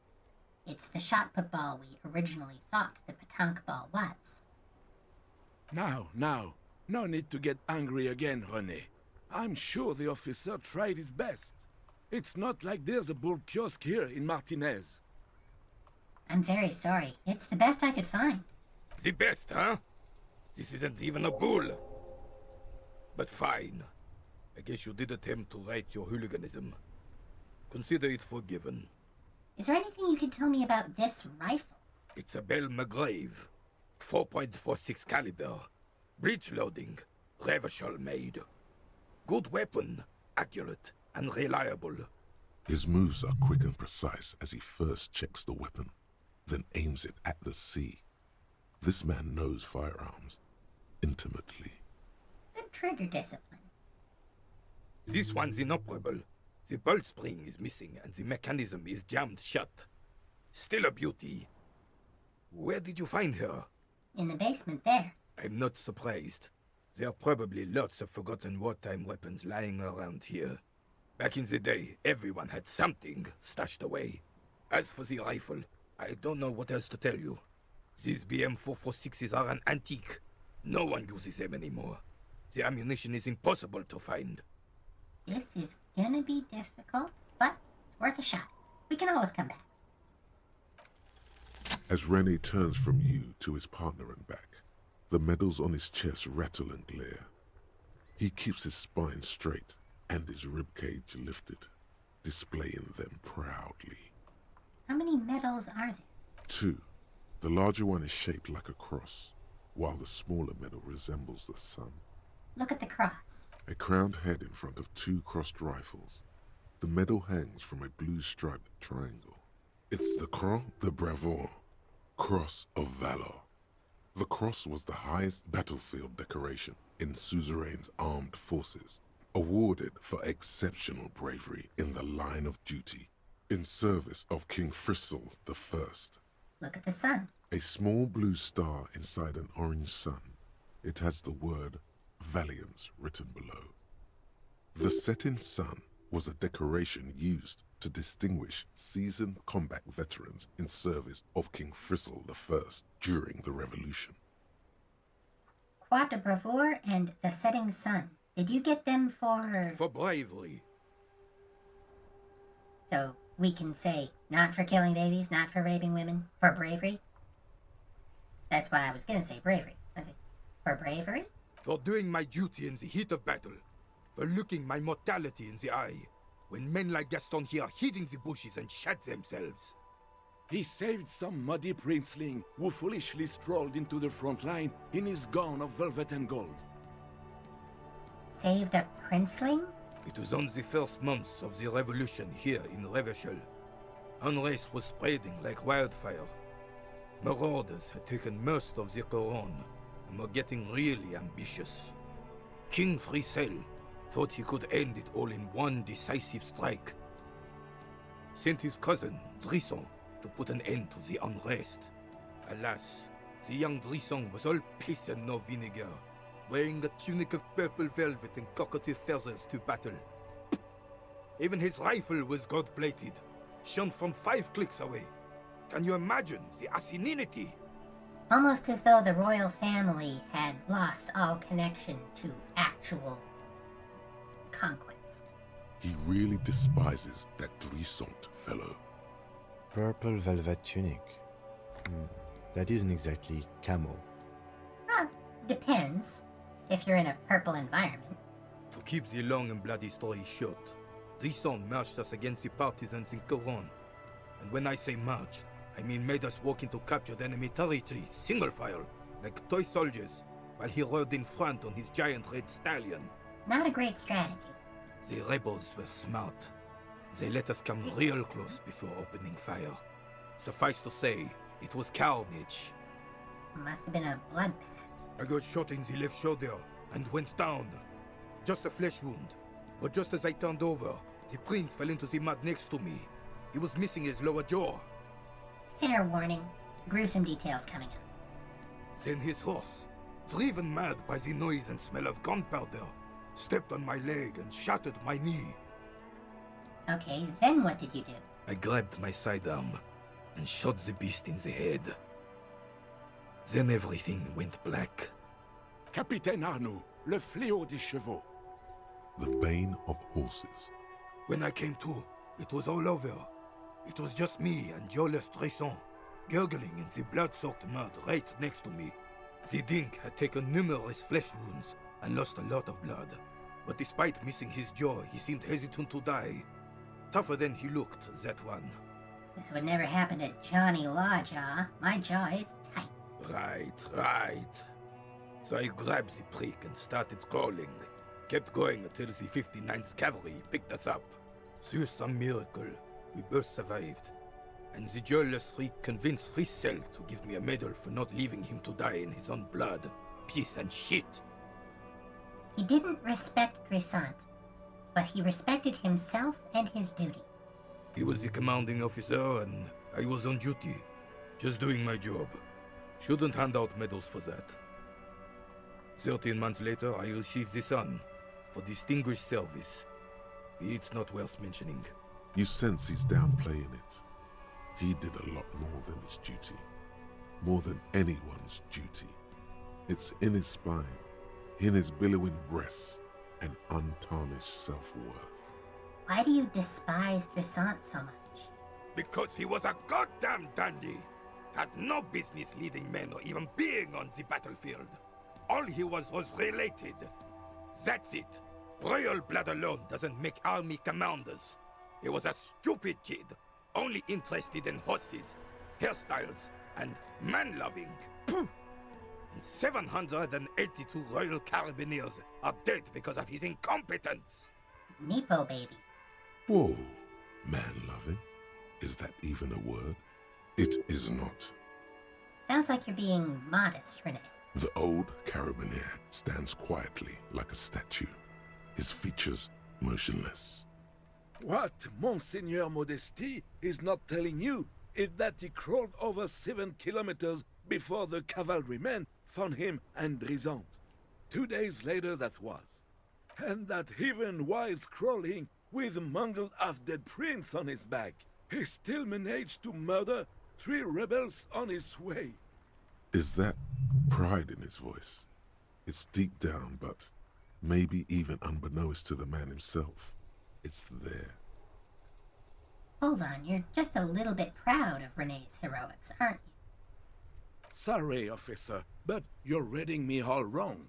It's the shot put ball we originally thought the pétanque ball was. Now, no need to get angry again, René. I'm sure the officer tried his best. It's not like there's a bull kiosk here in Martinez. I'm very sorry. It's the best I could find. The best, huh? This isn't even a bull. But fine. I guess you did attempt to right your hooliganism. Consider it forgiven. Is there anything you can tell me about this rifle? It's a Bell McGrave. 4.46 caliber. Breech loading. Revachol made. Good weapon. Accurate and reliable. His moves are quick and precise as he first checks the weapon, then aims it at the sea. This man knows firearms intimately. Good trigger discipline. This one's inoperable. The bolt spring is missing and the mechanism is jammed shut. Still a beauty. Where did you find her? In the basement there. I'm not surprised. There are probably lots of forgotten wartime weapons lying around here. Back in the day, everyone had something stashed away. As for the rifle, I don't know what else to tell you. These BM-446s are an antique. No one uses them anymore. The ammunition is impossible to find. This is gonna be difficult, but it's worth a shot. We can always come back. As René turns from you to his partner and back, the medals on his chest rattle and glare. He keeps his spine straight and his ribcage lifted, displaying them proudly. How many medals are there? 2. The larger one is shaped like a cross, while the smaller medal resembles the sun. Look at the cross. A crowned head in front of 2 crossed rifles. The medal hangs from a blue striped triangle. It's the Croix de Bravoure, Cross of Valor. The cross was the highest battlefield decoration in Suzerain's armed forces, awarded for exceptional bravery in the line of duty, in service of King Frizzle I. Look at the sun. A small blue star inside an orange sun. It has the word Valiance written below. The setting sun was a decoration used to distinguish seasoned combat veterans in service of King Frizzle I during the Revolution. Croix de Bravoure and the setting sun. Did you get them for... For bravery. So we can say, not for killing babies, not for raping women, for bravery? That's why I was gonna say bravery. I say, for bravery? For doing my duty in the heat of battle. For looking my mortality in the eye. when men like Gaston here hid in the bushes and shot themselves. He saved some muddy princeling who foolishly strolled into the front line in his gown of velvet and gold. Saved a princeling? It was on the first months of the revolution here in Revachol. Unrest was spreading like wildfire. Marauders had taken most of the Couronne and were getting really ambitious. King Frisel thought he could end it all in one decisive strike. Sent his cousin, Drisson, to put an end to the unrest. Alas, the young Drisson was all piss and no vinegar, wearing a tunic of purple velvet and cockatiel feathers to battle. Even his rifle was gold-plated, shone from 5 clicks away. Can you imagine the asininity? Almost as though the royal family had lost all connection to actual conquest. He really despises that Drissant fellow. Purple velvet tunic. That isn't exactly camo. Depends, if you're in a purple environment. To keep the long and bloody story short, Drisson marched us against the partisans in Couronne. And when I say marched, I mean made us walk into captured enemy territory, single file, like toy soldiers, while he rode in front on his giant red stallion. Not a great strategy. The rebels were smart. They let us come real close before opening fire. Suffice to say, it was carnage. Must have been a bloodbath. I got shot in the left shoulder and went down. Just a flesh wound. But just as I turned over, the prince fell into the mud next to me. He was missing his lower jaw. Fair warning. Gruesome details coming up. Then his horse, driven mad by the noise and smell of gunpowder, stepped on my leg and shattered my knee. Okay, then what did you do? I grabbed my sidearm and shot the beast in the head. Then everything went black. Capitaine Arnoux, le fléau des chevaux. The bane of horses. When I came to, it was all over. It was just me and Jolas Tresson, gurgling in the blood-soaked mud right next to me. The dink had taken numerous flesh wounds and lost a lot of blood. But despite missing his jaw, he seemed hesitant to die. Tougher than he looked, that one. This would never happen to Johnny Lawjaw. My jaw is tight. Right. So I grabbed the prick and started crawling. Kept going until the 59th Cavalry picked us up. Through some miracle, we both survived. And the jealous freak convinced Frisel to give me a medal for not leaving him to die in his own blood. Piece and shit. He didn't respect Drisant, but he respected himself and his duty. He was the commanding officer and I was on duty. Just doing my job. Shouldn't hand out medals for that. 13 months later, I received the Sun for distinguished service. It's not worth mentioning. You sense he's downplaying it. He did a lot more than his duty. More than anyone's duty. It's in his spine, in his billowing breasts, and untarnished self-worth. Why do you despise Drisant so much? Because he was a goddamn dandy. Had no business leading men or even being on the battlefield. All he was related. That's it. Royal blood alone doesn't make army commanders. He was a stupid kid, only interested in horses, hairstyles, and man-loving. And 782 Royal Carabineers are dead because of his incompetence. Nepo baby. Whoa, man-loving? Is that even a word? It is not. Sounds like you're being modest, Renee. The old carabinier stands quietly like a statue, his features motionless. What Monseigneur Modesty is not telling you is that he crawled over 7 kilometers before the cavalrymen found him and Drisant. 2 days later that was. And that even while crawling with a mangled half-dead prince on his back, he still managed to murder 3 rebels on his way. Is that pride in his voice? It's deep down, but maybe even unbeknownst to the man himself, it's there. Hold on, you're just a little bit proud of Renee's heroics, aren't you? Sorry, officer, but you're reading me all wrong.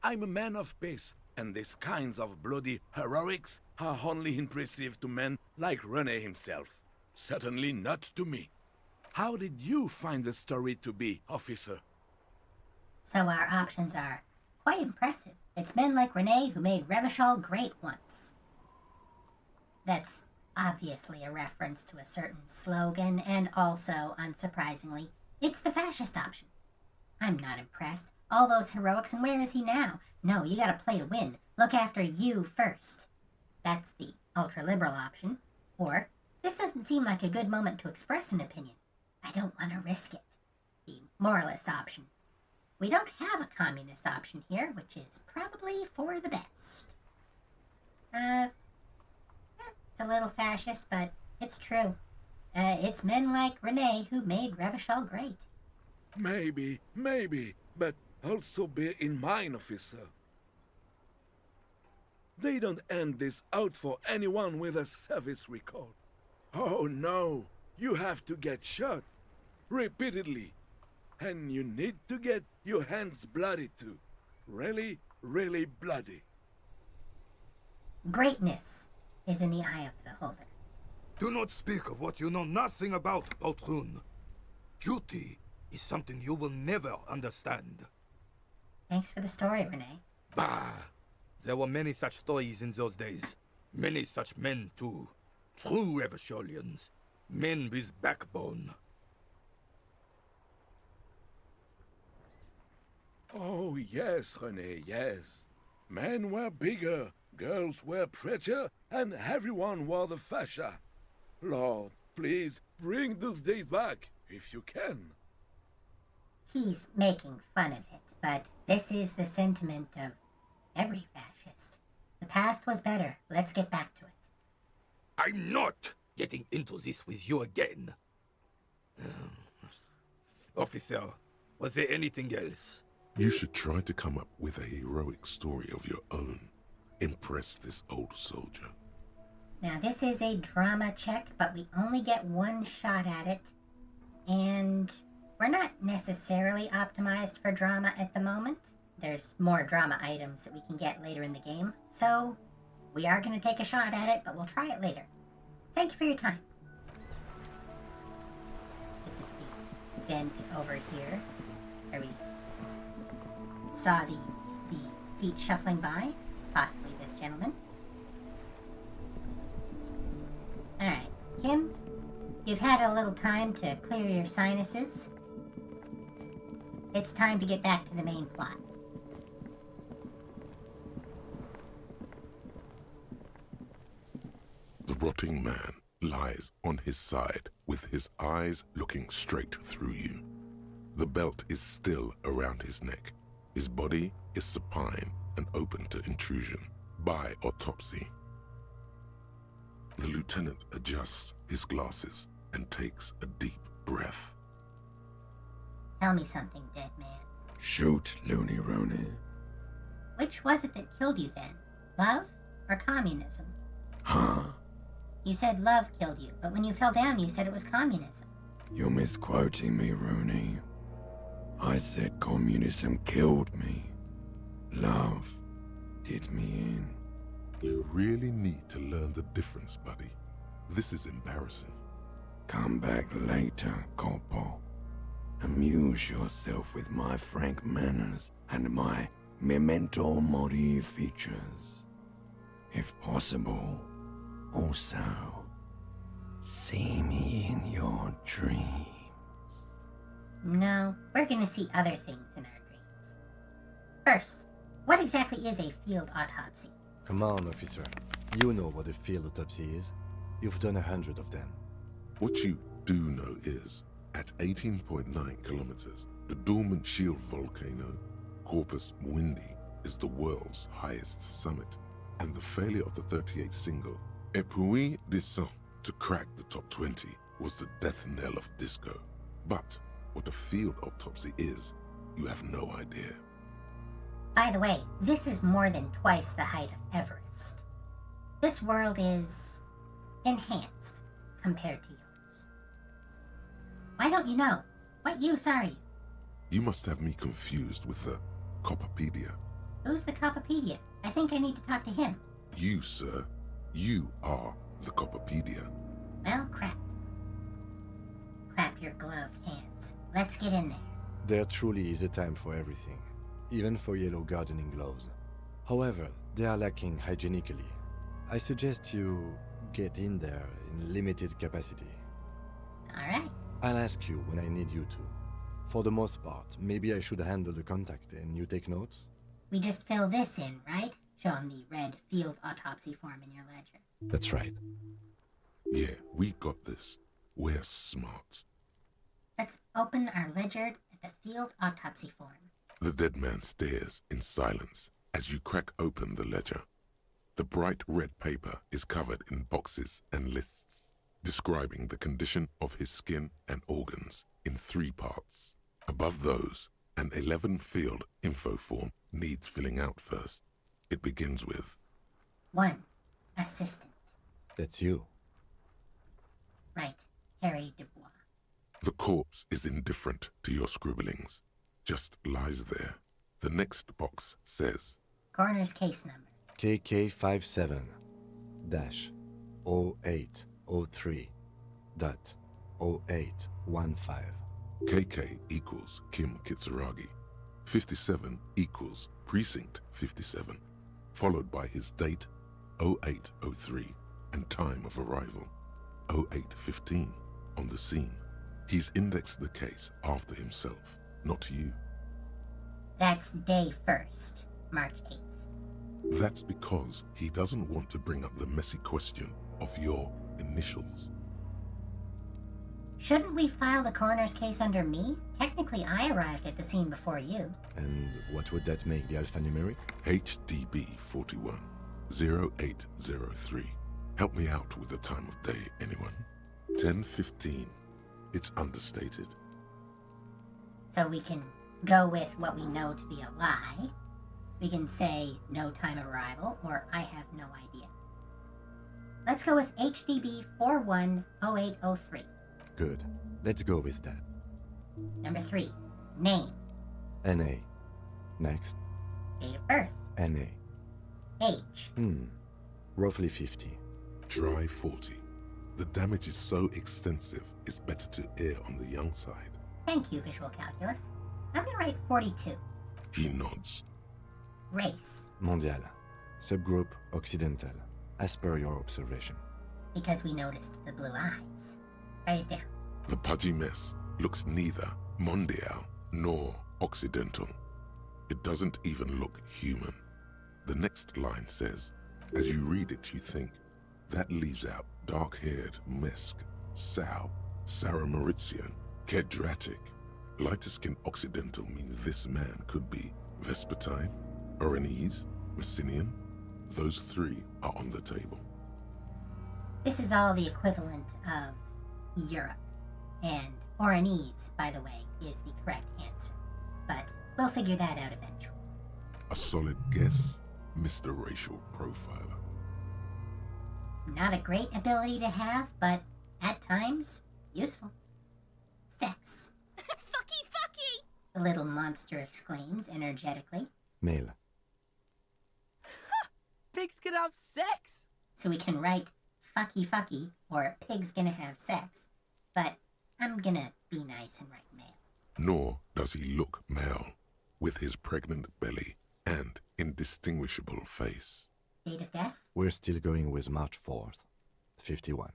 I'm a man of peace, And these kinds of bloody heroics are only impressive to men like René himself. Certainly not to me. How did you find the story to be, officer? So our options are quite impressive. It's men like René who made Revachol great once. That's obviously a reference to a certain slogan, and also, unsurprisingly, it's the fascist option. I'm not impressed. All those heroics, and where is he now? No, you gotta play to win. Look after you first. That's the ultra-liberal option. Or, this doesn't seem like a good moment to express an opinion. I don't want to risk it. The moralist option. We don't have a communist option here, which is probably for the best. It's a little fascist, but it's true. It's men like René who made Revachol great. Maybe, but also bear in mind, officer. They don't hand this out for anyone with a service record. Oh no, you have to get shot. Repeatedly. And you need to get your hands bloody too. Really, really bloody. Greatness is in the eye of the beholder. Do not speak of what you know nothing about, Outrun. Duty is something you will never understand. Thanks for the story, René. Bah! There were many such stories in those days. Many such men, too. True Revacholians. Men with backbone. Oh yes, René, yes. Men were bigger, girls were prettier, and everyone wore the fascia. Lord, please bring those days back, if you can. He's making fun of it, but this is the sentiment of every fascist. The past was better. Let's get back to it. I'm not getting into this with you again. Officer, was there anything else? You should try to come up with a heroic story of your own. Impress this old soldier. Now, this is a drama check, but we only get one shot at it. And we're not necessarily optimized for drama at the moment. There's more drama items that we can get later in the game. So, we are going to take a shot at it, but we'll try it later. Thank you for your time. This is the vent over here, where we saw the feet shuffling by, possibly this gentleman. Alright, Kim, you've had a little time to clear your sinuses. It's time to get back to the main plot. The rotting man lies on his side with his eyes looking straight through you. The belt is still around his neck. His body is supine and open to intrusion by autopsy. The lieutenant adjusts his glasses and takes a deep breath. Tell me something, dead man. Shoot, Looney Rooney. Which was it that killed you then? Love or communism? Huh? You said love killed you, but when you fell down you said it was communism. You're misquoting me, Rooney. I said communism killed me. Love did me in. You really need to learn the difference, buddy. This is embarrassing. Come back later, Corpo. Amuse yourself with my frank manners and my memento mori features. If possible, also, see me in your dreams. No, we're gonna see other things in our dreams. First, what exactly is a field autopsy? Come on, officer. You know what a field autopsy is. You've done 100 of them. What you do know is, at 18.9 kilometers, the dormant shield volcano, Corpus Mundi, is the world's highest summit, and the failure of the 38 single, Et puis descend, to crack the top 20 was the death knell of disco. But what a field autopsy is, you have no idea. By the way, this is more than twice the height of Everest. This world is enhanced compared to yours. Why don't you know? What use are you? You must have me confused with the Copperpedia. Who's the Copopedia? I think I need to talk to him. You, sir. You are the Copopedia. Well, crap. Clap your gloved hands. Let's get in there. There truly is a time for everything, even for yellow gardening gloves. However, they are lacking hygienically. I suggest you get in there in limited capacity. All right. I'll ask you when I need you to. For the most part, maybe I should handle the contact and you take notes? We just fill this in, right? Show him the red field autopsy form in your ledger. That's right. Yeah, we got this. We're smart. Let's open our ledger at the field autopsy form. The dead man stares in silence as you crack open the ledger. The bright red paper is covered in boxes and lists, describing the condition of his skin and organs in 3 parts. Above those, an 11-field info form needs filling out first. It begins with 1. Assistant. That's you. Right. Harry Dubois. the corpse is indifferent to your scribblings, just lies there. The next box says Coroner's case number. KK57-0803.0815. KK equals Kim Kitsuragi. 57 equals Precinct 57, followed by his date 0803 and time of arrival 0815 on the scene. He's indexed the case after himself, not you. That's day 1st, March 8th. That's because he doesn't want to bring up the messy question of your initials. Shouldn't we file the coroner's case under me? Technically, I arrived at the scene before you. And what would that make the alphanumeric? HDB 41 0803. Help me out with the time of day, anyone? 10:15. It's understated. So we can go with what we know to be a lie. We can say no time of arrival, or I have no idea. Let's go with HDB 410803. Good. Let's go with that. Number 3, name. NA. Next. Date of birth. NA. Age. Roughly 50. Try 40. The damage is so extensive, it's better to err on the young side. Thank you, visual calculus. I'm gonna write 42. He nods. Race. Mondial. Subgroup Occidental. As per your observation. Because we noticed the blue eyes. Write it down. The pudgy mess looks neither mondial nor occidental. It doesn't even look human. The next line says, as you read it, you think, that leaves out dark-haired Mesk, Sao, Sarah Mauritian, Kedratic. Lighter-skinned occidental means this man could be Vespertine, Oranese, Messinian. Those 3 are on the table. This is all the equivalent of Europe. And Oranese, by the way, is the correct answer. But we'll figure that out eventually. A solid guess, Mr. Racial Profiler. Not a great ability to have, but at times, useful. Sex. Fucky, fucky! The little monster exclaims energetically. Male. Pigs can have sex! So we can write fucky fucky or pig's gonna have sex. But I'm gonna be nice and write male. Nor does he look male, with his pregnant belly and indistinguishable face. Date of death? We're still going with March 4th. 51.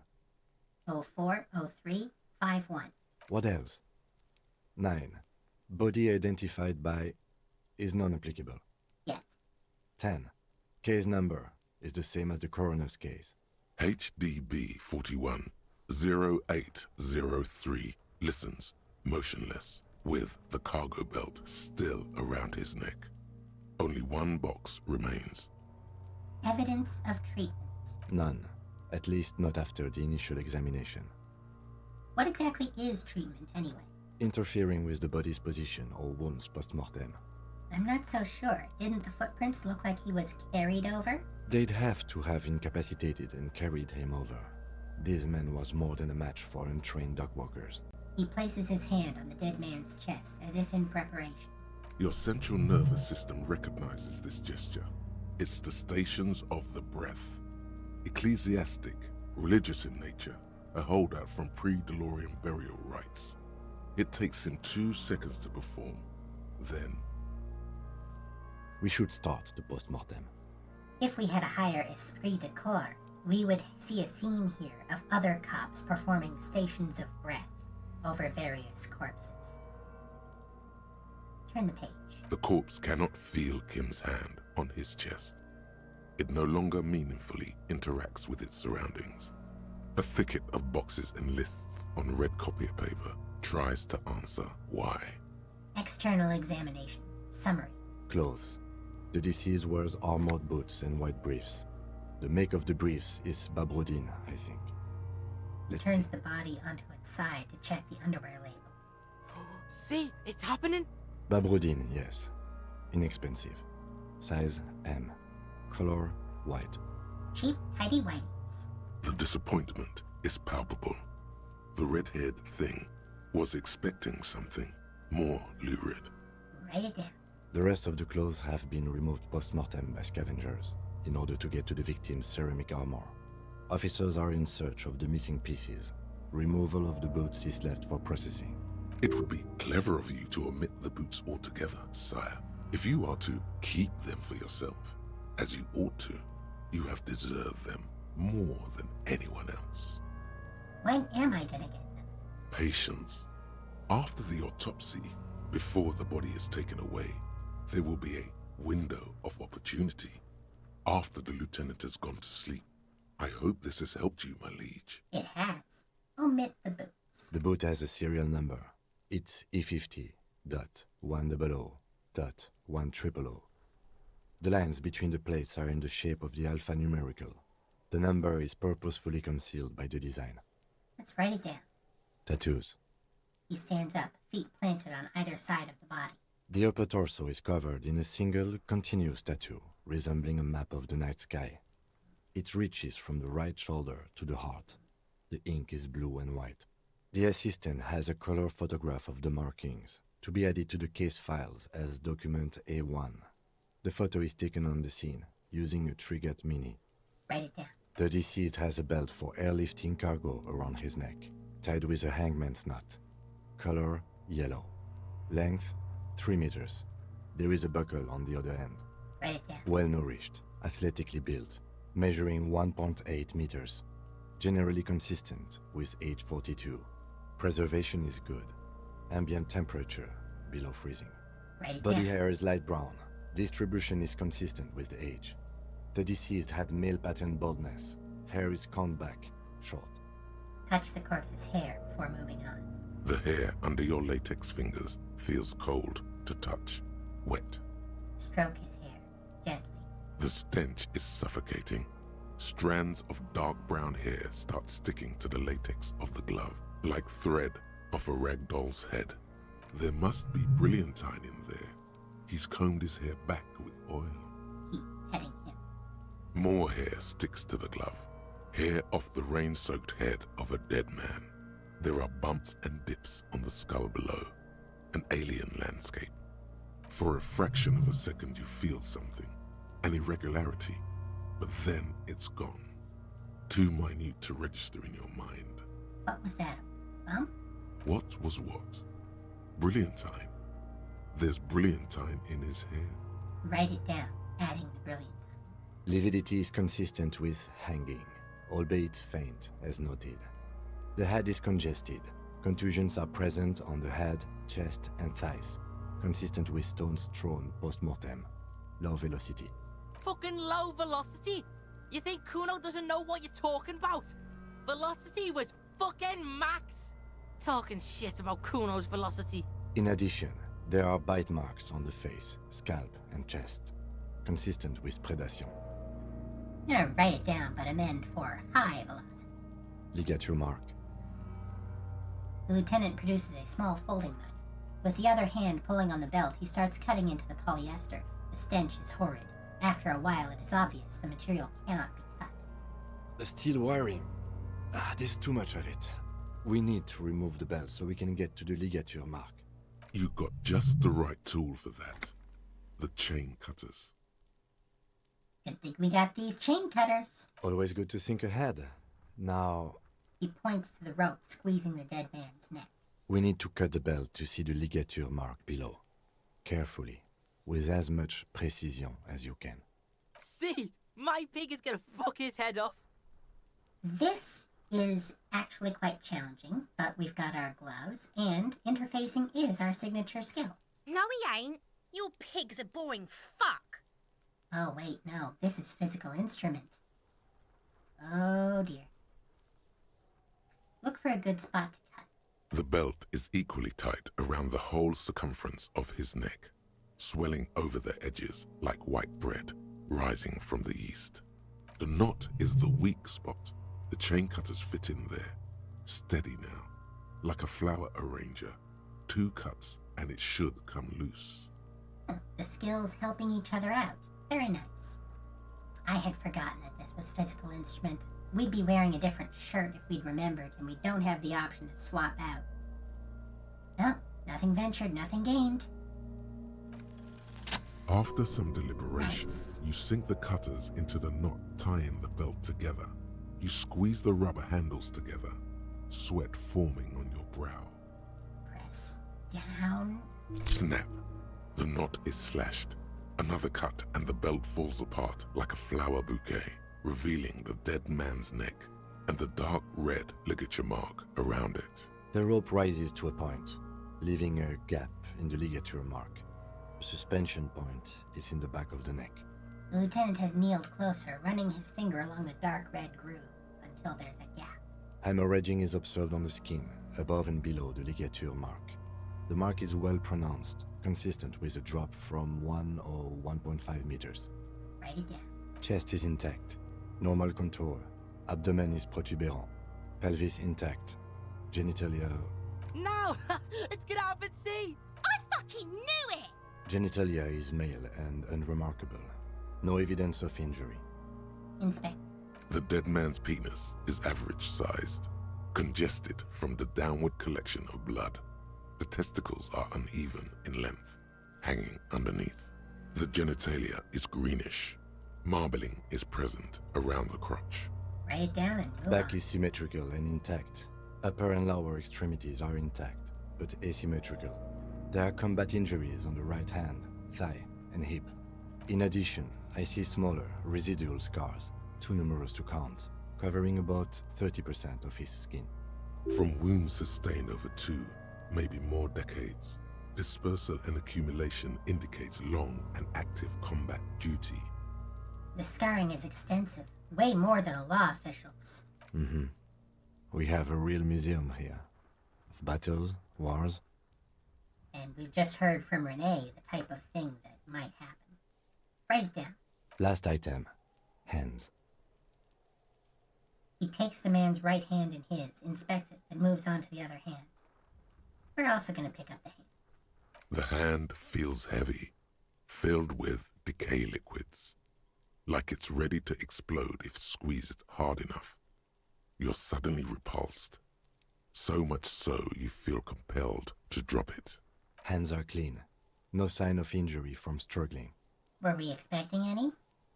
040351. What else? 9. Body identified by is non-applicable. Yet. 10. Case number is the same as the coroner's case. HDB 41 0803 listens, motionless, with the cargo belt still around his neck. Only one box remains. Evidence of treatment. None. At least not after the initial examination. What exactly is treatment anyway? Interfering with the body's position or wounds post-mortem. I'm not so sure. Didn't the footprints look like he was carried over? They'd have to have incapacitated and carried him over. This man was more than a match for untrained dog walkers. He places his hand on the dead man's chest as if in preparation. Your central nervous system recognizes this gesture. It's the stations of the breath. Ecclesiastic, religious in nature, a holdout from pre-DeLorean burial rites. It takes him 2 seconds to perform. Then, We should start the post-mortem. If we had a higher esprit de corps, we would see a scene here of other cops performing stations of breath over various corpses. Turn the page. the corpse cannot feel Kim's hand on his chest. It no longer meaningfully interacts with its surroundings. A thicket of boxes and lists on red copier paper tries to answer why. External examination. Summary. Clothes. The deceased wears armored boots and white briefs. The make of the briefs is Babrodine, I think. Let's Turns see. the body onto its side to check the underwear label. See, it's happening. Babrodine, yes. Inexpensive. Size M. Color white. Cheap, tidy whiteys. The disappointment is palpable. The red-haired thing was expecting something more lurid. Write it down. The rest of the clothes have been removed post-mortem by scavengers in order to get to the victim's ceramic armor. Officers are in search of the missing pieces. Removal of the boots is left for processing. It would be clever of you to omit the boots altogether, sire. If you are to keep them for yourself, as you ought to, you have deserved them more than anyone else. When am I gonna get them? Patience. After the autopsy, before the body is taken away, there will be a window of opportunity. After the lieutenant has gone to sleep. I hope this has helped you, my liege. It has. Omit the boots. The boot has a serial number. It's E50.100.100. The lines between the plates are in the shape of the alphanumerical. The number is purposefully concealed by the design. Let's write it down. Tattoos. He stands up, feet planted on either side of the body. The upper torso is covered in a single, continuous tattoo, resembling a map of the night sky. It reaches from the right shoulder to the heart. The ink is blue and white. The assistant has a color photograph of the markings, to be added to the case files as document A1. The photo is taken on the scene, using a Trigat Mini. Write it down. The deceased has a belt for airlifting cargo around his neck, tied with a hangman's knot. Color, yellow. Length, 3 meters. There is a buckle on the other end. Write it down. Well-nourished, athletically built, measuring 1.8 meters. Generally consistent with age 42. Preservation is good. Ambient temperature, below freezing. Write it Body down. hair is light brown. Distribution is consistent with the age. The deceased had male pattern baldness. Hair is combed back, short. Touch the corpse's hair before moving on. The hair under your latex fingers feels cold to touch, wet. Stroke his hair, gently. The stench is suffocating. Strands of dark brown hair start sticking to the latex of the glove, like thread off a rag doll's head. There must be brilliantine in there. He's combed his hair back with oil. Keep petting him. More hair sticks to the glove. Hair off the rain-soaked head of a dead man. There are bumps and dips on the skull below. An alien landscape. For a fraction of a second you feel something. An irregularity. But then it's gone. Too minute to register in your mind. What was that? A bump? What was what? Brilliantine. There's brilliantine in his hair. Write it down, adding the brilliant. Lividity is consistent with hanging, albeit faint, as noted. The head is congested. Contusions are present on the head, chest, and thighs, consistent with stones thrown post-mortem. Low velocity. Fucking low velocity. You think Kuno doesn't know what you're talking about? Velocity was fucking max. Talking shit about Kuno's velocity. In addition, there are bite marks on the face, scalp, and chest, consistent with predation. I'm gonna write it down, but amend for high velocity. Ligature mark. The lieutenant produces a small folding knife. With the other hand pulling on the belt, he starts cutting into the polyester. The stench is horrid. After a while, it is obvious the material cannot be cut. The steel wiring. There's too much of it. We need to remove the belt so we can get to the ligature mark. You got just the right tool for that. The chain cutters. Good thing we got these chain cutters. Always good to think ahead. Now, He points to the rope squeezing the dead man's neck. we need to cut the belt to see the ligature mark below. Carefully, with as much precision as you can. See, my pig is gonna fuck his head off. This is actually quite challenging, but we've got our gloves, and interfacing is our signature skill. No, he ain't. Your pig's a boring fuck. Oh, wait, no. This is physical instrument. Oh, dear. Look for a good spot to cut. The belt is equally tight around the whole circumference of his neck, swelling over the edges like white bread rising from the east. The knot is the weak spot. The chain cutters fit in there. Steady now, like a flower arranger. 2 cuts and it should come loose. The skills helping each other out. Very nice. I had forgotten that this was physical instrument. We'd be wearing a different shirt if we'd remembered, and we don't have the option to swap out. Well, nothing ventured, nothing gained. After some deliberation, Nice. you sink the cutters into the knot tying the belt together. You squeeze the rubber handles together, sweat forming on your brow. Press down. Snap! The knot is slashed. Another cut and the belt falls apart like a flower bouquet, revealing the dead man's neck and the dark red ligature mark around it. The rope rises to a point, leaving a gap in the ligature mark. The suspension point is in the back of the neck. The lieutenant has kneeled closer, running his finger along the dark red groove until there's a gap. Hemorrhaging is observed on the skin, above and below the ligature mark. The mark is well pronounced, consistent with a drop from 1 or 1.5 meters. Write it down. Chest is intact, normal contour. Abdomen is protuberant, pelvis intact, genitalia... No! It's gonna happen, see! I fucking knew it! Genitalia is male and unremarkable. No evidence of injury. Inspect. The dead man's penis is average-sized, congested from the downward collection of blood. The testicles are uneven in length, hanging underneath. The genitalia is greenish. Marbling is present around the crotch. Write it down and move Back on. is symmetrical and intact. Upper and lower extremities are intact, but asymmetrical. There are combat injuries on the right hand, thigh, and hip. In addition, I see smaller, residual scars, too numerous to count, covering about 30% of his skin. From wounds sustained over 2, maybe more decades, dispersal and accumulation indicates long and active combat duty. The scarring is extensive, way more than a law official's. We have a real museum here. Of battles, wars. And we've just heard from Renee the type of thing that might happen. Write it down. Last item, hands. He takes the man's right hand in his, inspects it, and moves on to the other hand. We're also going to pick up the hand. The hand feels heavy, filled with decay liquids, like it's ready to explode if squeezed hard enough. You're suddenly repulsed, so much so you feel compelled to drop it. Hands are clean. No sign of injury from struggling. Were we expecting any?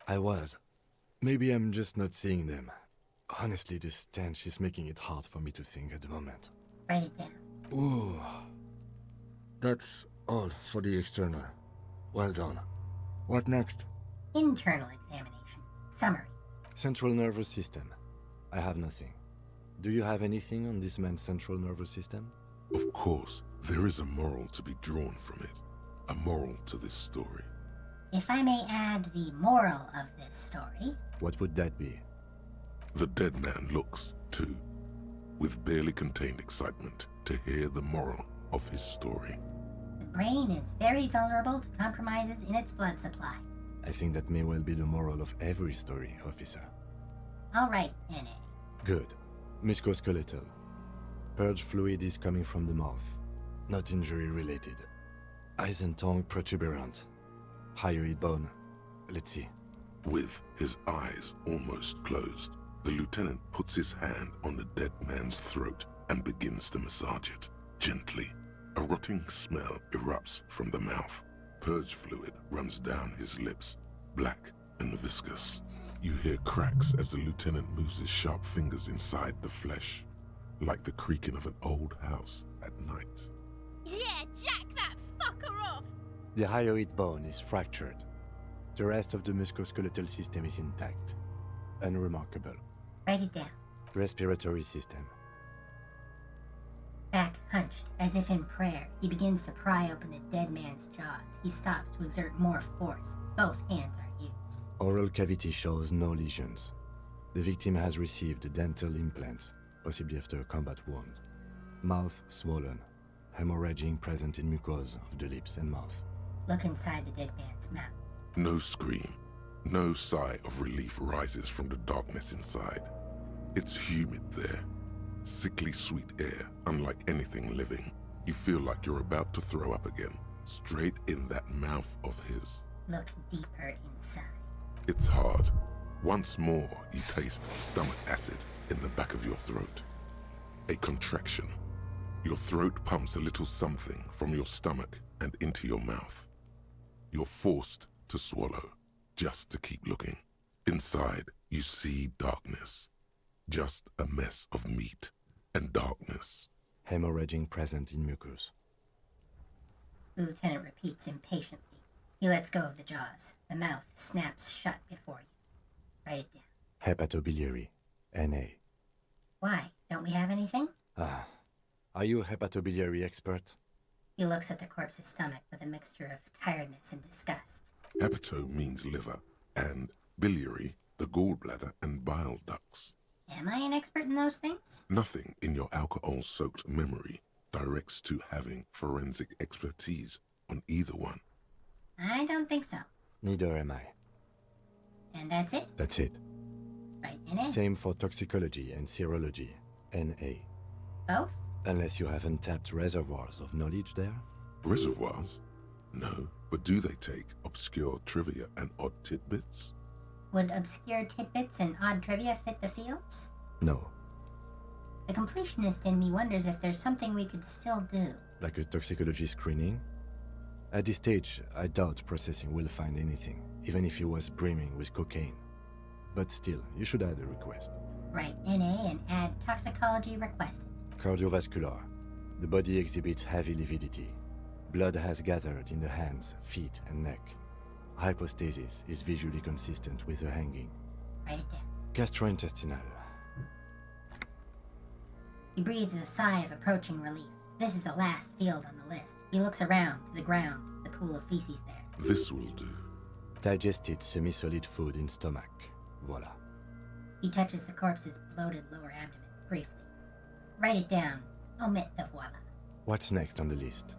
I was. Maybe I'm just not seeing them. Honestly, this stench is making it hard for me to think at the moment. Write it down. Ooh. That's all for the external. Well done. What next? Internal examination. Summary. Central nervous system. I have nothing. Do you have anything on this man's central nervous system? Of course, there is a moral to be drawn from it. A moral to this story. If I may add the moral of this story, What would that be? The dead man looks, too, with barely contained excitement to hear the moral of his story. the brain is very vulnerable to compromises in its blood supply. I think that may well be the moral of every story, officer. All right, N.A. Good. Musculoskeletal. Purge fluid is coming from the mouth. Not injury related. Eyes and tongue protuberant. Hyoid bone. Let's see. With his eyes almost closed, the lieutenant puts his hand on the dead man's throat and begins to massage it, gently, A rotting smell erupts from the mouth. Purge fluid runs down his lips, black and viscous. You hear cracks as the lieutenant moves his sharp fingers inside the flesh, like the creaking of an old house at night. Yeah, jack that fucker off! The hyoid bone is fractured. The rest of the musculoskeletal system is intact. Unremarkable. Write it down. Respiratory system. Back hunched, as if in prayer, he begins to pry open the dead man's jaws. He stops to exert more force. Both hands are used. Oral cavity shows no lesions. The victim has received dental implants, possibly after a combat wound. Mouth swollen. Hemorrhaging present in mucosa of the lips and mouth. Look inside the dead man's mouth. No scream, no sigh of relief rises from the darkness inside. It's humid there. Sickly sweet air, unlike anything living. You feel like you're about to throw up again, straight in that mouth of his. Look deeper inside. It's hard. Once more, you taste stomach acid in the back of your throat. A contraction. Your throat pumps a little something from your stomach and into your mouth. You're forced to swallow, just to keep looking. Inside, you see darkness. Just a mess of meat and darkness. Hemorrhaging present in mucus. The lieutenant repeats impatiently. He lets go of the jaws. The mouth snaps shut before you. Write it down. Hepatobiliary. NA. Why? Don't we have anything? Are you a hepatobiliary expert? He looks at the corpse's stomach with a mixture of tiredness and disgust. Hepato means liver, and biliary, the gallbladder and bile ducts. Am I an expert in those things? Nothing in your alcohol-soaked memory directs to having forensic expertise on either one. I don't think so. Neither am I. And that's it? That's it. Right, NA? Same for toxicology and serology. NA. Both? Unless you have untapped reservoirs of knowledge there? Reservoirs? No, but do they take obscure trivia and odd tidbits? Would obscure tidbits and odd trivia fit the fields? No. The completionist in me wonders if there's something we could still do. Like a toxicology screening? At this stage, I doubt processing will find anything, even if he was brimming with cocaine. But still, you should add a request. Right, NA and add toxicology requested. Cardiovascular. The body exhibits heavy lividity. Blood has gathered in the hands, feet, and neck. Hypostasis is visually consistent with the hanging. Write it down. Gastrointestinal. He breathes a sigh of approaching relief. This is the last field on the list. He looks around to the ground, the pool of feces there. This will do. Digested semi-solid food in stomach. Voila. He touches the corpse's bloated lower abdomen briefly. Write it down. Omit the voila. What's next on the list?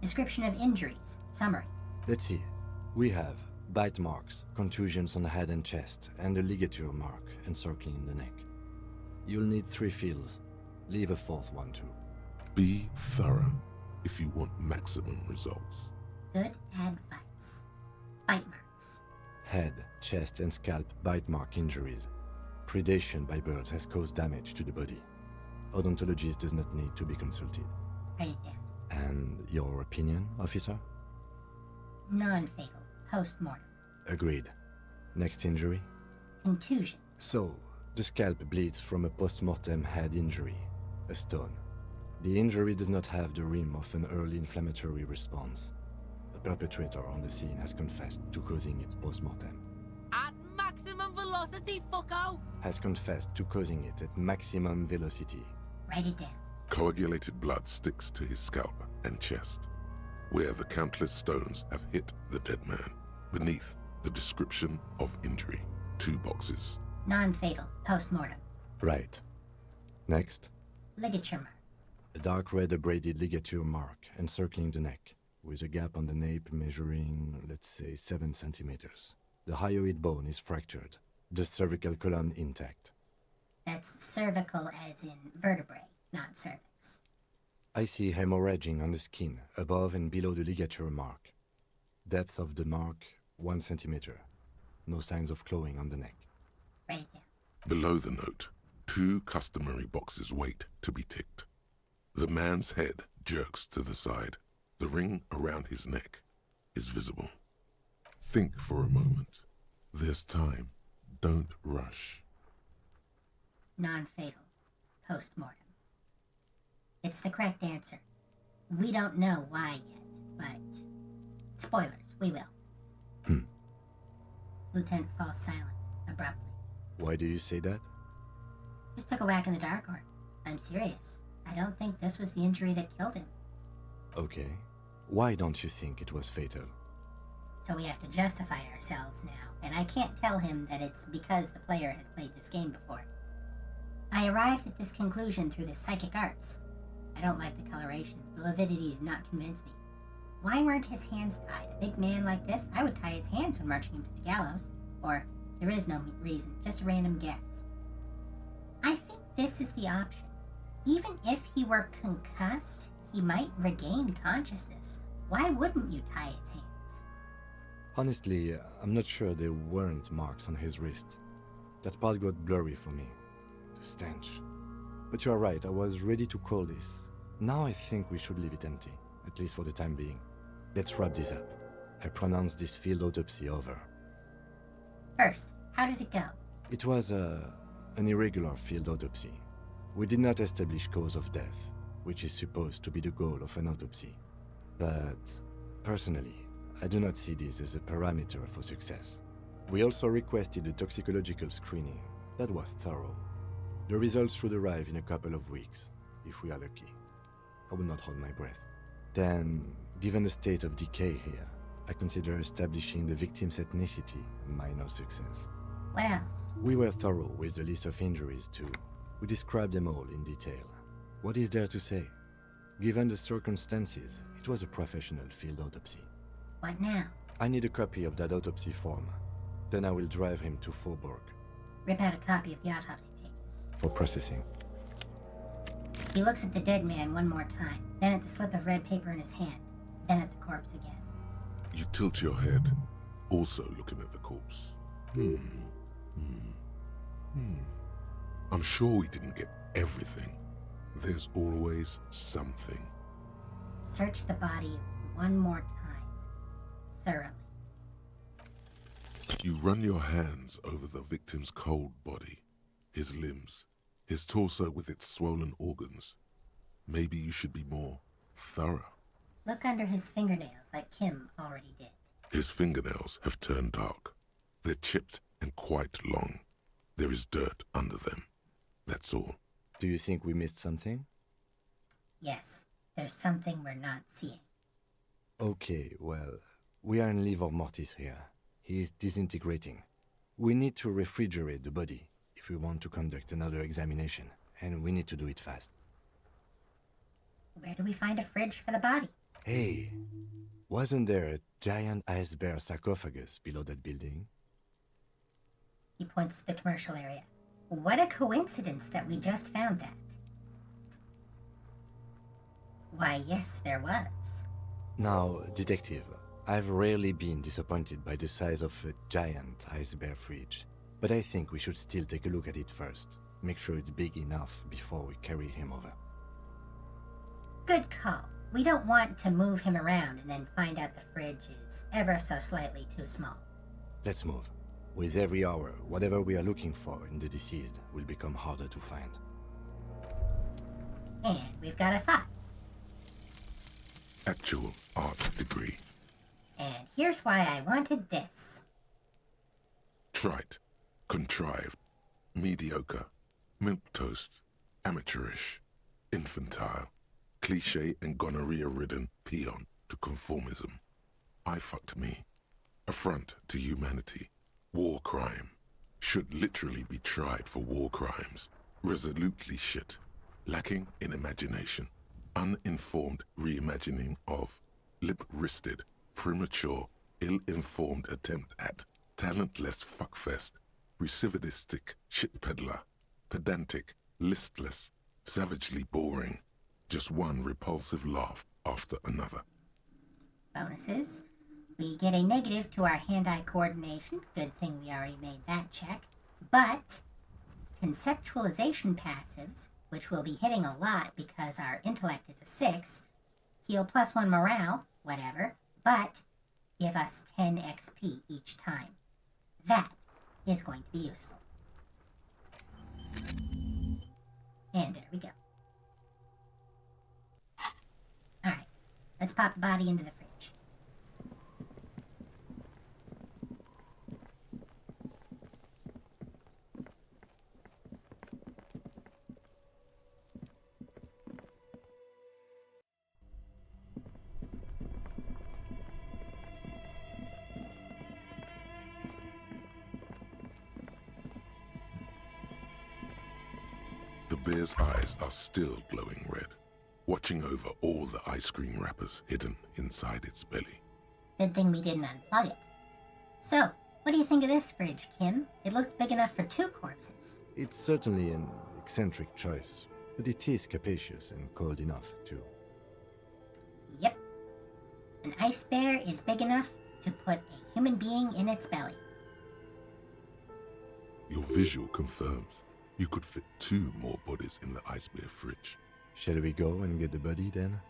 Description of injuries. Summary. Let's see. We have bite marks, contusions on the head and chest, and a ligature mark encircling the neck. You'll need 3 fields. Leave a 4th one too. Be thorough if you want maximum results. Good advice. Bite marks. Head, chest, and scalp bite mark injuries. Predation by birds has caused damage to the body. Odontologist does not need to be consulted. Write it down. And your opinion, officer? Non-fatal. Post-mortem. Agreed. Next injury? Contusion. So, the scalp bleeds from a post-mortem head injury, a stone. The injury does not have the rim of an early inflammatory response. The perpetrator on the scene has confessed to causing it post-mortem. At maximum velocity, fucko! Has confessed to causing it at maximum velocity. Write it down. Coagulated blood sticks to his scalp and chest, where the countless stones have hit the dead man. Beneath, the description of injury. 2 boxes. Non-fatal. Post-mortem. Right. Next, Ligature mark. a dark red abraded ligature mark encircling the neck, with a gap on the nape measuring, let's say, 7 centimeters. The hyoid bone is fractured. The cervical column intact. That's cervical as in vertebrae, not cervix. I see hemorrhaging on the skin, above and below the ligature mark. Depth of the mark, 1 centimeter. No signs of clawing on the neck. Write it down. Below the note, 2 customary boxes wait to be ticked. The man's head jerks to the side. The ring around his neck is visible. Think for a moment. There's time. Don't rush. Non-fatal. Post-mortem. It's the correct answer. We don't know why yet, but... Spoilers, we will. Lieutenant falls silent, abruptly. Why do you say that? Just took a whack in the dark horn. I'm serious. I don't think this was the injury that killed him. Okay. Why don't you think it was fatal? So we have to justify ourselves now, and I can't tell him that it's because the player has played this game before. I arrived at this conclusion through the psychic arts. I don't like the coloration. The lividity did not convince me. Why weren't his hands tied? A big man like this, I would tie his hands when marching him to the gallows. Or, there is no reason, just a random guess. I think this is the option. Even if he were concussed, he might regain consciousness. Why wouldn't you tie his hands? Honestly, I'm not sure there weren't marks on his wrist. That part got blurry for me. The stench. But you are right, I was ready to call this. Now I think we should leave it empty, at least for the time being. Let's wrap this up. I pronounce this field autopsy over. First, how did it go? It was an irregular field autopsy. We did not establish cause of death, which is supposed to be the goal of an autopsy. But, personally, I do not see this as a parameter for success. We also requested a toxicological screening. That was thorough. The results should arrive in a couple of weeks, if we are lucky. I will not hold my breath. Then, given the state of decay here, I consider establishing the victim's ethnicity a minor success. What else? We were thorough with the list of injuries too. We described them all in detail. What is there to say? Given the circumstances, it was a professional field autopsy. What now? I need a copy of that autopsy form. Then I will drive him to Faubourg. Rip out a copy of the autopsy pages. For processing. He looks at the dead man one more time, then at the slip of red paper in his hand, then at the corpse again. You tilt your head, also looking at the corpse. I'm sure we didn't get everything. There's always something. Search the body one more time, thoroughly. You run your hands over the victim's cold body, his limbs, his torso with its swollen organs. Maybe you should be more thorough. Look under his fingernails like Kim already did. His fingernails have turned dark. They're chipped and quite long. There is dirt under them. That's all. Do you think we missed something? Yes, there's something we're not seeing. Okay, well, we are in livor mortis here. He is disintegrating. We need to refrigerate the body if we want to conduct another examination, and we need to do it fast. Where do we find a fridge for the body? Hey, wasn't there a giant ice bear sarcophagus below that building? He points to the commercial area. What a coincidence that we just found that. Why, yes, there was. Now, detective, I've rarely been disappointed by the size of a giant ice bear fridge, but I think we should still take a look at it first. Make sure it's big enough before we carry him over. Good call. We don't want to move him around and then find out the fridge is ever so slightly too small. Let's move. With every hour, whatever we are looking for in the deceased will become harder to find. And we've got a thought. Actual art degree. And here's why I wanted this. Trite, contrived, mediocre, milquetoast, amateurish, infantile, cliché and gonorrhea-ridden peon to conformism. I fucked me. Affront to humanity. War crime. Should literally be tried for war crimes. Resolutely shit. Lacking in imagination. Uninformed reimagining of. Lip-wristed, premature, ill-informed attempt at. Talentless fuckfest. Recidivistic shit peddler. Pedantic, listless, savagely boring. Just one repulsive laugh after another. Bonuses. We get a negative to our hand-eye coordination. Good thing we already made that check. But conceptualization passives, which we'll be hitting a lot because our intellect is a 6, heal +1 morale, whatever, but give us 10 XP each time. That is going to be useful. And there we go. Alright, let's pop the body into the fridge. The bear's eyes are still glowing red, watching over all the ice cream wrappers hidden inside its belly. Good thing we didn't unplug it. So, what do you think of this fridge, Kim? It looks big enough for 2 corpses. It's certainly an eccentric choice, but it is capacious and cold enough, too. Yep. An ice bear is big enough to put a human being in its belly. Your visual confirms you could fit 2 more bodies in the ice bear fridge. Shall we go and get the body, then?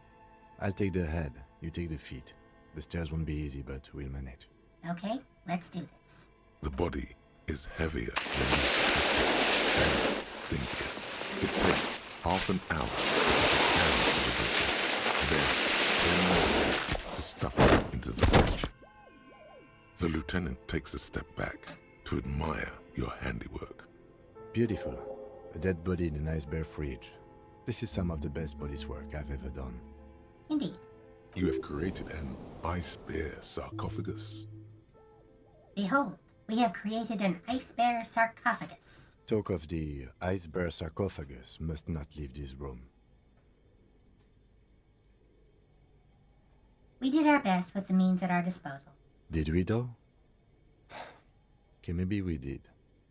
I'll take the head, you take the feet. The stairs won't be easy, but we'll manage. Okay, let's do this. The body is heavier than you expected and stinkier. It takes half an hour to get it down to the butcher, then 10 more minutes to stuff it into the fridge. The lieutenant takes a step back to admire your handiwork. Beautiful. A dead body in an ice bear fridge. This is some of the best body's work I've ever done. Indeed. You have created an ice bear sarcophagus. Behold, we have created an ice bear sarcophagus. Talk of the ice bear sarcophagus must not leave this room. We did our best with the means at our disposal. Did we, though? Okay, maybe we did.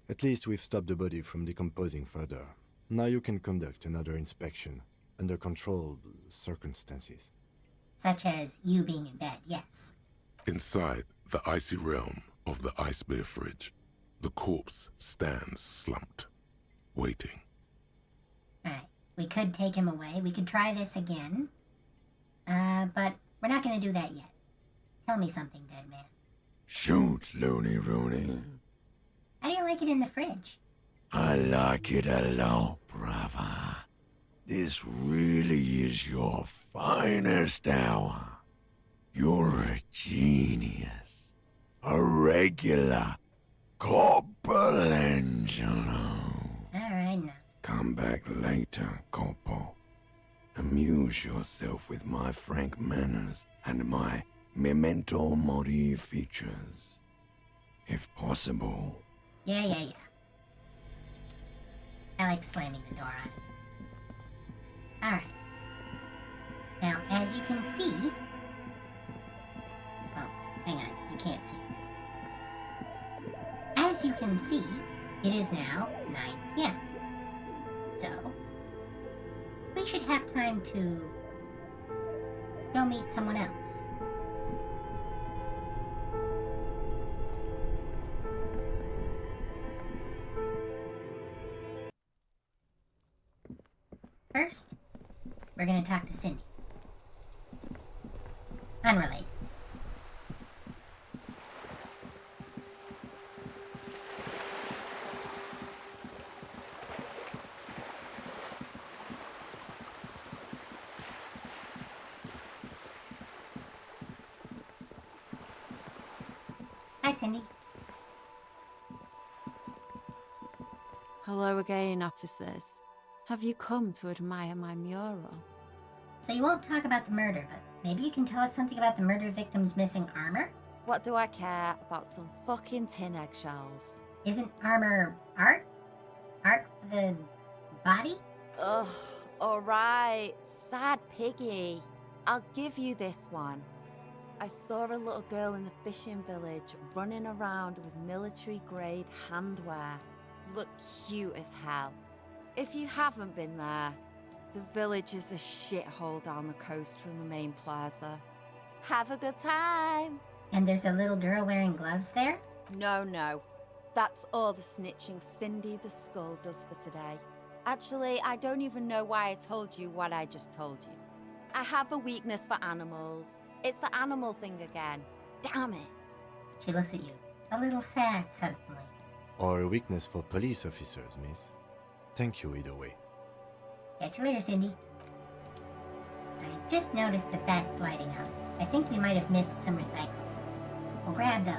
At least we've stopped the body from decomposing further. Now you can conduct another inspection, under controlled circumstances. Such as you being in bed, yes. Inside the icy realm of the ice bear fridge, the corpse stands slumped, waiting. Alright, we could take him away. We could try this again. But we're not going to do that yet. Tell me something, dead man. Shoot, Looney Rooney. How do you like it in the fridge? I like it a lot, brother. This really is your finest hour. You're a genius. A regular Corporangelo. Alright, now. Come back later, Corpo. Amuse yourself with my frank manners and my memento mori features. If possible. Yeah. I like slamming the door on it. Alright. Now, as you can see... Oh, hang on, you can't see. As you can see, it is now 9 p.m. So, we should have time to go meet someone else. First, we're going to talk to Cindy. Unrelated. Hi, Cindy. Hello again, officers. Have you come to admire my mural? So you won't talk about the murder, but maybe you can tell us something about the murder victim's missing armor? What do I care about some fucking tin eggshells? Isn't armor art? Art for the body? Ugh, alright. Sad piggy. I'll give you this one. I saw a little girl in the fishing village running around with military-grade handwear. Looked cute as hell. If you haven't been there, the village is a shithole down the coast from the main plaza. Have a good time! And there's a little girl wearing gloves there? No. That's all the snitching Cindy the Skull does for today. Actually, I don't even know why I told you what I just told you. I have a weakness for animals. It's the animal thing again. Damn it. She looks at you, a little sad suddenly. Or a weakness for police officers, miss. Thank you either way. Catch you later, Cindy. I just noticed that that's lighting up. I think we might have missed some recyclables. We'll grab those.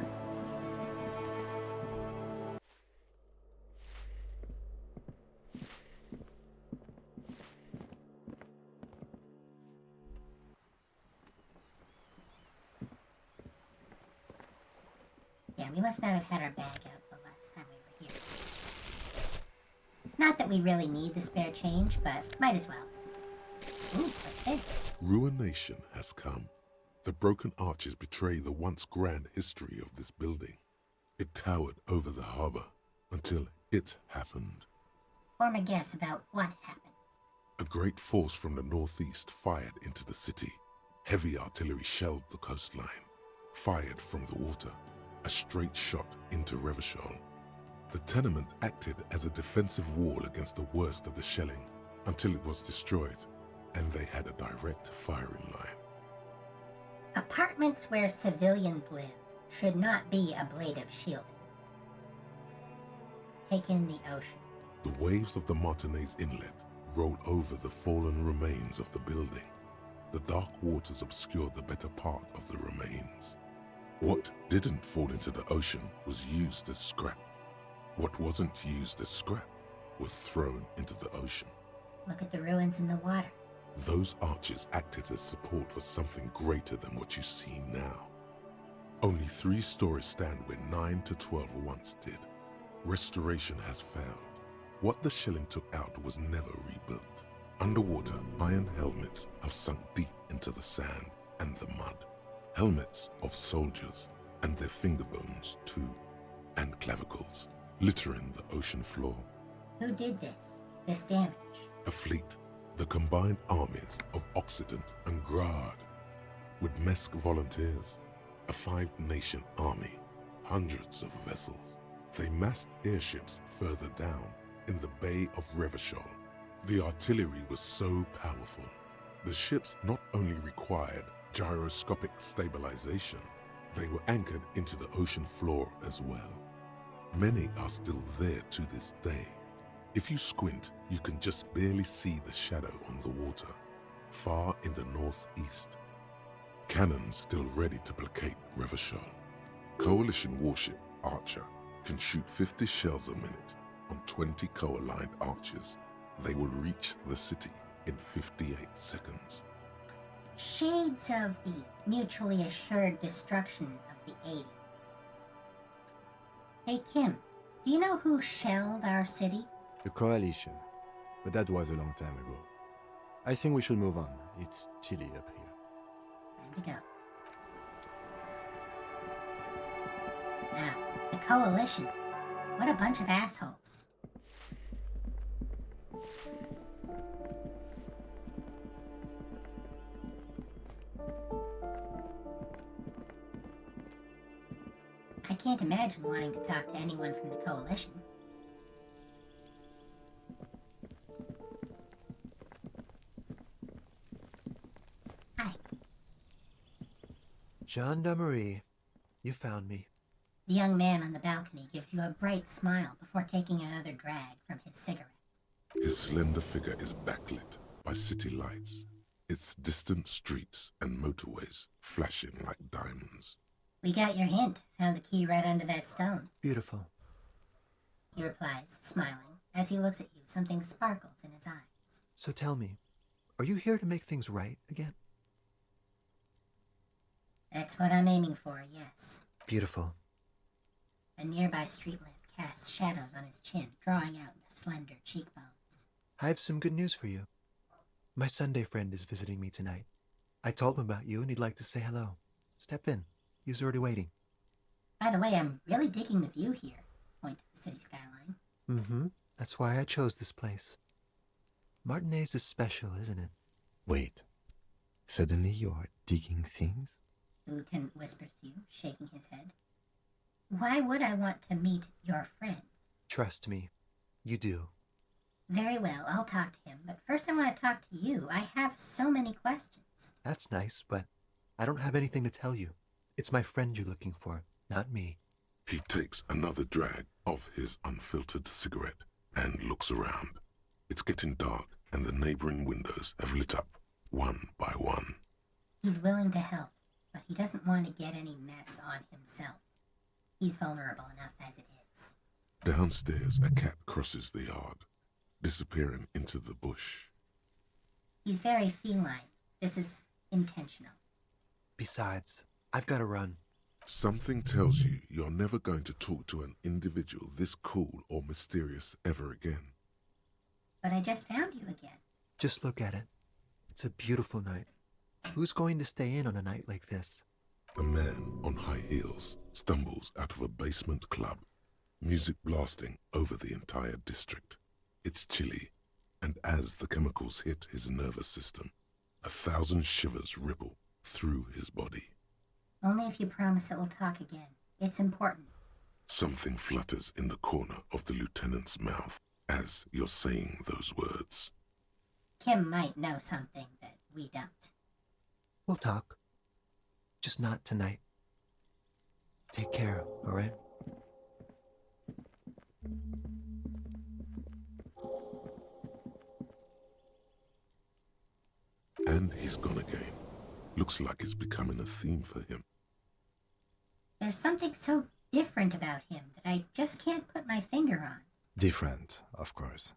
Yeah, we must not have had our bag out the last time we were here. Not that we really need the spare change, but might as well. Ooh, what's this? Ruination has come. The broken arches betray the once grand history of this building. It towered over the harbor until it happened. Form a guess about what happened. A great force from the northeast fired into the city. Heavy artillery shelled the coastline. Fired from the water. A straight shot into Revachol. The tenement acted as a defensive wall against the worst of the shelling until it was destroyed, and they had a direct firing line. Apartments where civilians live should not be ablative shielding. Take in the ocean. The waves of the Martinez Inlet rolled over the fallen remains of the building. The dark waters obscured the better part of the remains. What didn't fall into the ocean was used as scrap. What wasn't used as scrap was thrown into the ocean. Look at the ruins in the water. Those arches acted as support for something greater than what you see now. Only 3 stories stand where 9 to 12 once did. Restoration has failed. What the shelling took out was never rebuilt. Underwater, iron helmets have sunk deep into the sand and the mud. Helmets of soldiers, and their finger bones too, and clavicles, littering the ocean floor. Who did this damage? A fleet, the combined armies of Occident and Grad, with Mesk volunteers, a 5-nation army, hundreds of vessels. They massed airships further down in the Bay of Revachol. The artillery was so powerful. The ships not only required gyroscopic stabilization, they were anchored into the ocean floor as well. Many are still there to this day. If you squint, you can just barely see the shadow on the water, far in the northeast. Cannons still ready to placate Revachol. Coalition warship Archer can shoot 50 shells a minute on 20 co-aligned arches. They will reach the city in 58 seconds. Shades of the mutually assured destruction of the 80s. Hey Kim, do you know who shelled our city? The Coalition. But that was a long time ago. I think we should move on. It's chilly up here. Time to go. Now, the Coalition. What a bunch of assholes. I can't imagine wanting to talk to anyone from the Coalition. Hi. Gendarmerie, you found me. The young man on the balcony gives you a bright smile before taking another drag from his cigarette. His slender figure is backlit by city lights, its distant streets and motorways flashing like diamonds. We got your hint. Found the key right under that stone. Beautiful. He replies, smiling. As he looks at you, something sparkles in his eyes. So tell me, are you here to make things right again? That's what I'm aiming for, yes. Beautiful. A nearby street lamp casts shadows on his chin, drawing out the slender cheekbones. I have some good news for you. My Sunday friend is visiting me tonight. I told him about you and he'd like to say hello. Step in. He's already waiting. By the way, I'm really digging the view here. Point to the city skyline. Mm-hmm. That's why I chose this place. Martinez is special, isn't it? Wait. Suddenly you are digging things? The lieutenant whispers to you, shaking his head. Why would I want to meet your friend? Trust me. You do. Very well, I'll talk to him, but first I want to talk to you. I have so many questions. That's nice, but I don't have anything to tell you. It's my friend you're looking for, not me. He takes another drag of his unfiltered cigarette and looks around. It's getting dark, and the neighboring windows have lit up, one by one. He's willing to help, but he doesn't want to get any mess on himself. He's vulnerable enough as it is. Downstairs, a cat crosses the yard, disappearing into the bush. He's very feline. This is intentional. Besides, I've got to run. Something tells you you're never going to talk to an individual this cool or mysterious ever again. But I just found you again. Just look at it. It's a beautiful night. Who's going to stay in on a night like this? A man on high heels stumbles out of a basement club, music blasting over the entire district. It's chilly, and as the chemicals hit his nervous system, 1,000 shivers ripple through his body. Only if you promise that we'll talk again. It's important. Something flutters in the corner of the lieutenant's mouth as you're saying those words. Kim might know something that we don't. We'll talk. Just not tonight. Take care, all right? And he's gone again. Looks like it's becoming a theme for him. There's something so different about him that I just can't put my finger on. Different, of course.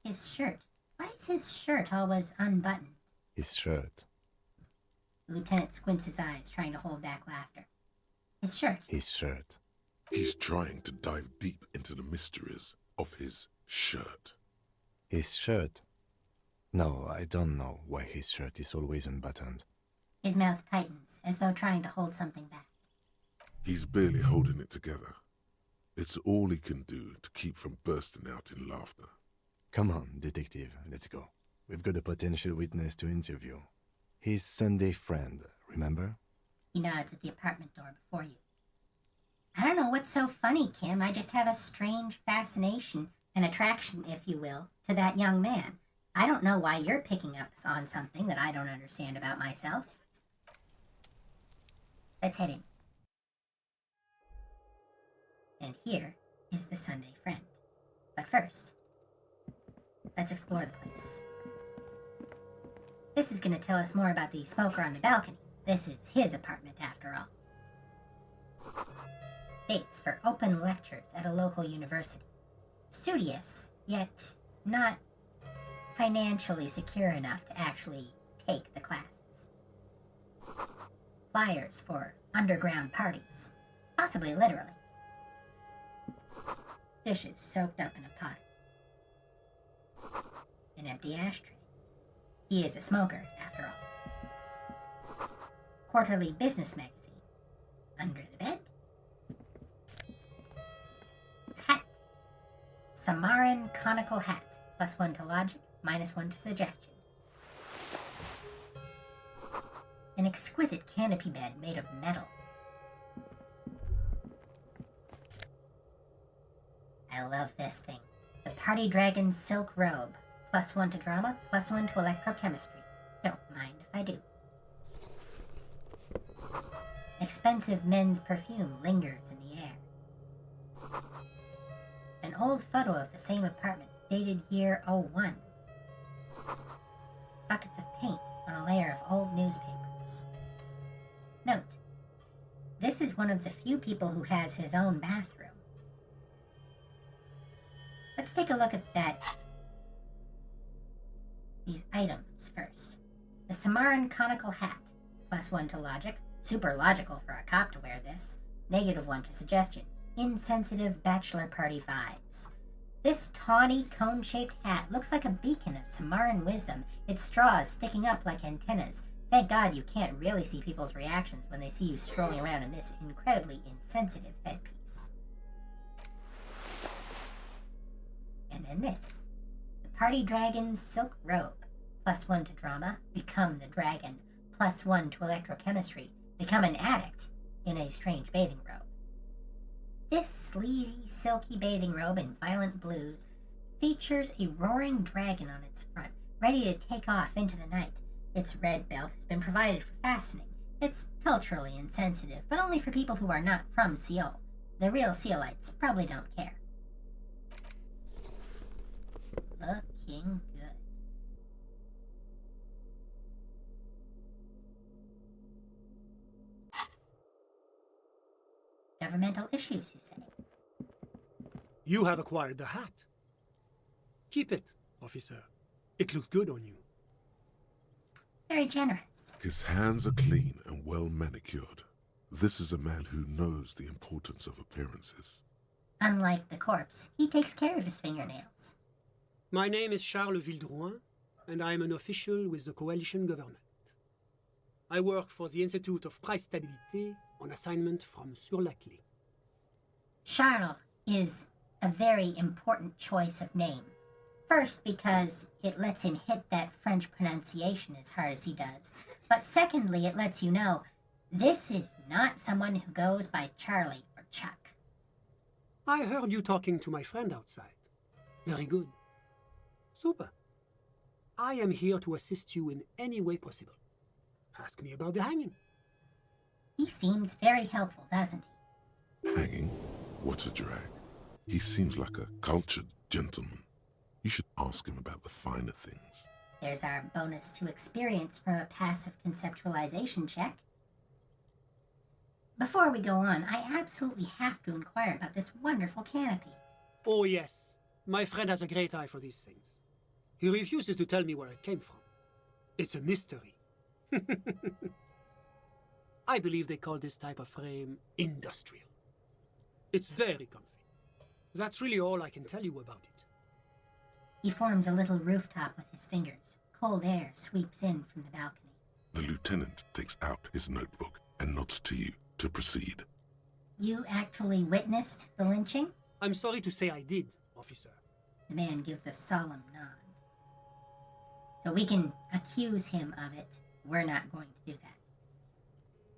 His shirt. Why is his shirt always unbuttoned? His shirt. The lieutenant squints his eyes, trying to hold back laughter. His shirt. His shirt. He's trying to dive deep into the mysteries of his shirt. His shirt? No, I don't know why his shirt is always unbuttoned. His mouth tightens, as though trying to hold something back. He's barely holding it together. It's all he can do to keep from bursting out in laughter. Come on, detective, let's go. We've got a potential witness to interview. His Sunday friend, remember? He nods at the apartment door before you. I don't know what's so funny, Kim. I just have a strange fascination, an attraction, if you will, to that young man. I don't know why you're picking up on something that I don't understand about myself. Let's head in. And here is the Sunday friend. But first, let's explore the place. This is going to tell us more about the smoker on the balcony. This is his apartment, after all. Dates for open lectures at a local university. Studious, yet not financially secure enough to actually take the classes. Flyers for underground parties, possibly literally. Dishes soaked up in a pot. An empty ashtray. He is a smoker, after all. Quarterly business magazine. Under the bed. Hat. Samaran conical hat. +1 to logic, -1 to suggestion. An exquisite canopy bed made of metal. I love this thing. The Party Dragon's silk robe. +1 to drama, +1 to electrochemistry. Don't mind if I do. Expensive men's perfume lingers in the air. An old photo of the same apartment, dated year 01. Buckets of paint on a layer of old newspapers. Note, this is one of the few people who has his own bathroom. Let's take a look at these items first. The Samaran conical hat, +1 to logic, super logical for a cop to wear this, -1 to suggestion, insensitive bachelor party vibes. This tawny, cone-shaped hat looks like a beacon of Samaran wisdom, its straws sticking up like antennas. Thank God you can't really see people's reactions when they see you strolling around in this incredibly insensitive headpiece. And then this. The Party Dragon's silk robe. +1 to drama, become the dragon. +1 to electrochemistry, become an addict in a strange bathing robe. This sleazy, silky bathing robe in violent blues features a roaring dragon on its front, ready to take off into the night. Its red belt has been provided for fastening. It's culturally insensitive, but only for people who are not from Seoul. The real Seolites probably don't care. Looking good. Governmental issues, you say? You have acquired the hat. Keep it, officer. It looks good on you. Very generous. His hands are clean and well manicured. This is a man who knows the importance of appearances. Unlike the corpse, he takes care of his fingernails. My name is Charles Vildrouin, and I am an official with the coalition government. I work for the Institute of Price Stabilité on assignment from Sur-la-Clé. Charles is a very important choice of name. First, because it lets him hit that French pronunciation as hard as he does. But secondly, it lets you know this is not someone who goes by Charlie or Chuck. I heard you talking to my friend outside. Very good. Super. I am here to assist you in any way possible. Ask me about the hanging. He seems very helpful, doesn't he? Hanging? What a drag. He seems like a cultured gentleman. You should ask him about the finer things. There's our bonus to experience from a passive conceptualization check. Before we go on, I absolutely have to inquire about this wonderful canopy. Oh yes, my friend has a great eye for these things. He refuses to tell me where it came from. It's a mystery. I believe they call this type of frame industrial. It's very comfy. That's really all I can tell you about it. He forms a little rooftop with his fingers. Cold air sweeps in from the balcony. The lieutenant takes out his notebook and nods to you to proceed. You actually witnessed the lynching? I'm sorry to say I did, officer. The man gives a solemn nod. So we can accuse him of it. We're not going to do that.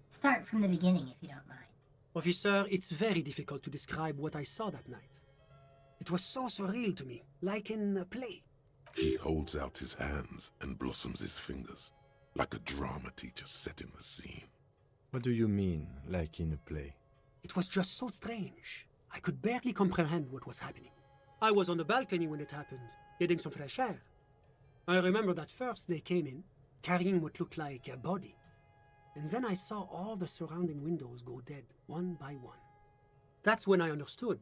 Start from the beginning if you don't mind. Officer, it's very difficult to describe what I saw that night. It was so surreal to me, like in a play. He holds out his hands and blossoms his fingers, like a drama teacher setting the scene. What do you mean, like in a play? It was just so strange. I could barely comprehend what was happening. I was on the balcony when it happened, getting some fresh air. I remember that first they came in, carrying what looked like a body. And then I saw all the surrounding windows go dead, one by one. That's when I understood.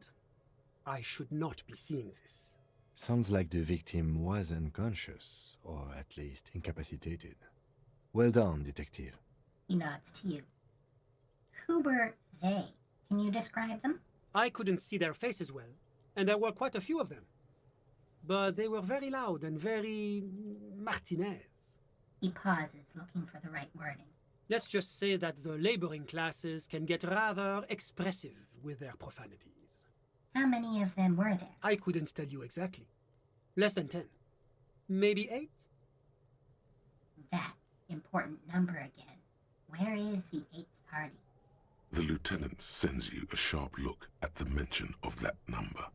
I should not be seeing this. Sounds like the victim was unconscious, or at least incapacitated. Well done, detective. He nods to you. Who were they? Can you describe them? I couldn't see their faces well, and there were quite a few of them. But they were very loud and very Martinez. He pauses, looking for the right wording. Let's just say that the laboring classes can get rather expressive with their profanities. How many of them were there? I couldn't tell you exactly. Less than 10. Maybe 8? That important number again. Where is the 8th party? The lieutenant sends you a sharp look at the mention of that number.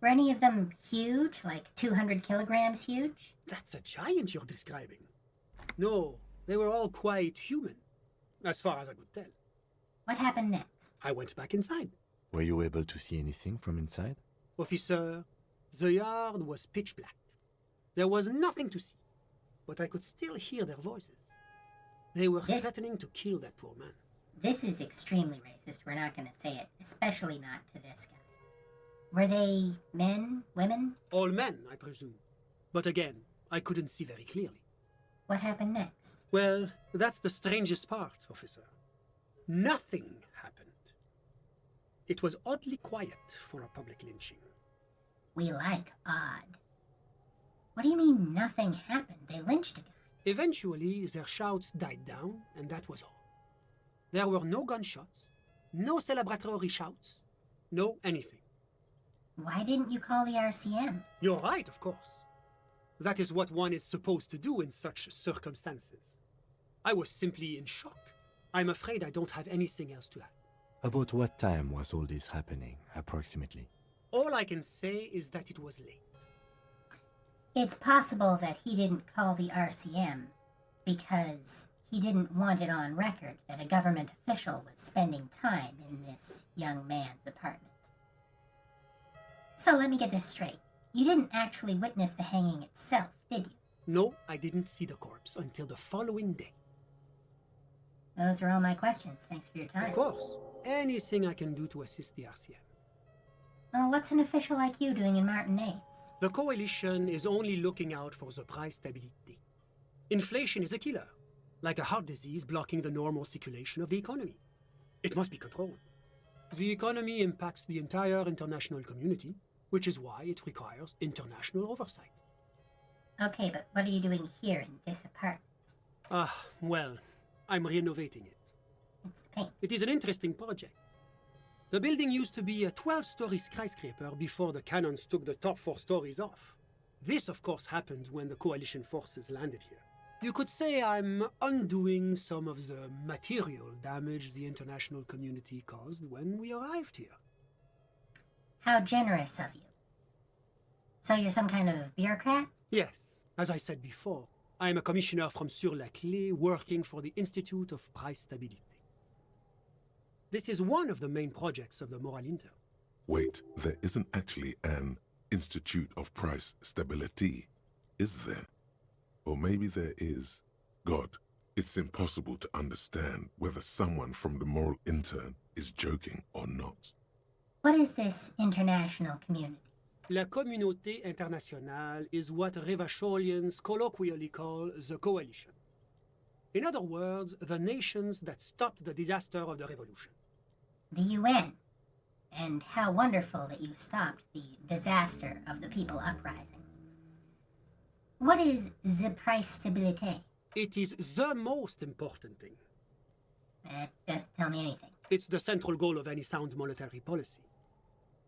Were any of them huge, like 200 kilograms huge? That's a giant you're describing. No, they were all quite human, as far as I could tell. What happened next? I went back inside. Were you able to see anything from inside? Officer, the yard was pitch black. There was nothing to see, but I could still hear their voices. They were threatening to kill that poor man. This is extremely racist. We're not going to say it, especially not to this guy. Were they men, women? All men, I presume. But again, I couldn't see very clearly. What happened next? Well, that's the strangest part, officer. Nothing happened. It was oddly quiet for a public lynching. We like odd. What do you mean nothing happened? They lynched a guy. Eventually, their shouts died down, and that was all. There were no gunshots, no celebratory shouts, no anything. Why didn't you call the RCM? You're right, of course. That is what one is supposed to do in such circumstances. I was simply in shock. I'm afraid I don't have anything else to add. About what time was all this happening, approximately? All I can say is that it was late. It's possible that he didn't call the RCM because he didn't want it on record that a government official was spending time in this young man's apartment. So let me get this straight. You didn't actually witness the hanging itself, did you? No, I didn't see the corpse until the following day. Those are all my questions. Thanks for your time. Of course. Anything I can do to assist the RCM. Well, what's an official like you doing in Martinaise? The Coalition is only looking out for the price stability. Inflation is a killer, like a heart disease blocking the normal circulation of the economy. It must be controlled. The economy impacts the entire international community, which is why it requires international oversight. Okay, but what are you doing here in this apartment? Well, I'm renovating it. It's the paint. It is an interesting project. The building used to be a 12-story skyscraper before the cannons took the top 4 stories off. This, of course, happened when the Coalition forces landed here. You could say I'm undoing some of the material damage the international community caused when we arrived here. How generous of you. So you're some kind of bureaucrat? Yes, as I said before, I am a commissioner from Sur-la-Clé working for the Institute of Price Stability. This is one of the main projects of the Moral Inter. Wait, there isn't actually an Institute of Price Stability, is there? Or maybe there is. God, it's impossible to understand whether someone from the Moral Intern is joking or not. What is this international community? La Communauté Internationale is what Revacholians colloquially call the Coalition. In other words, the nations that stopped the disaster of the revolution. The UN. And how wonderful that you stopped the disaster of the people uprising. What is the price stabilité? It is the most important thing. It doesn't tell me anything. It's the central goal of any sound monetary policy.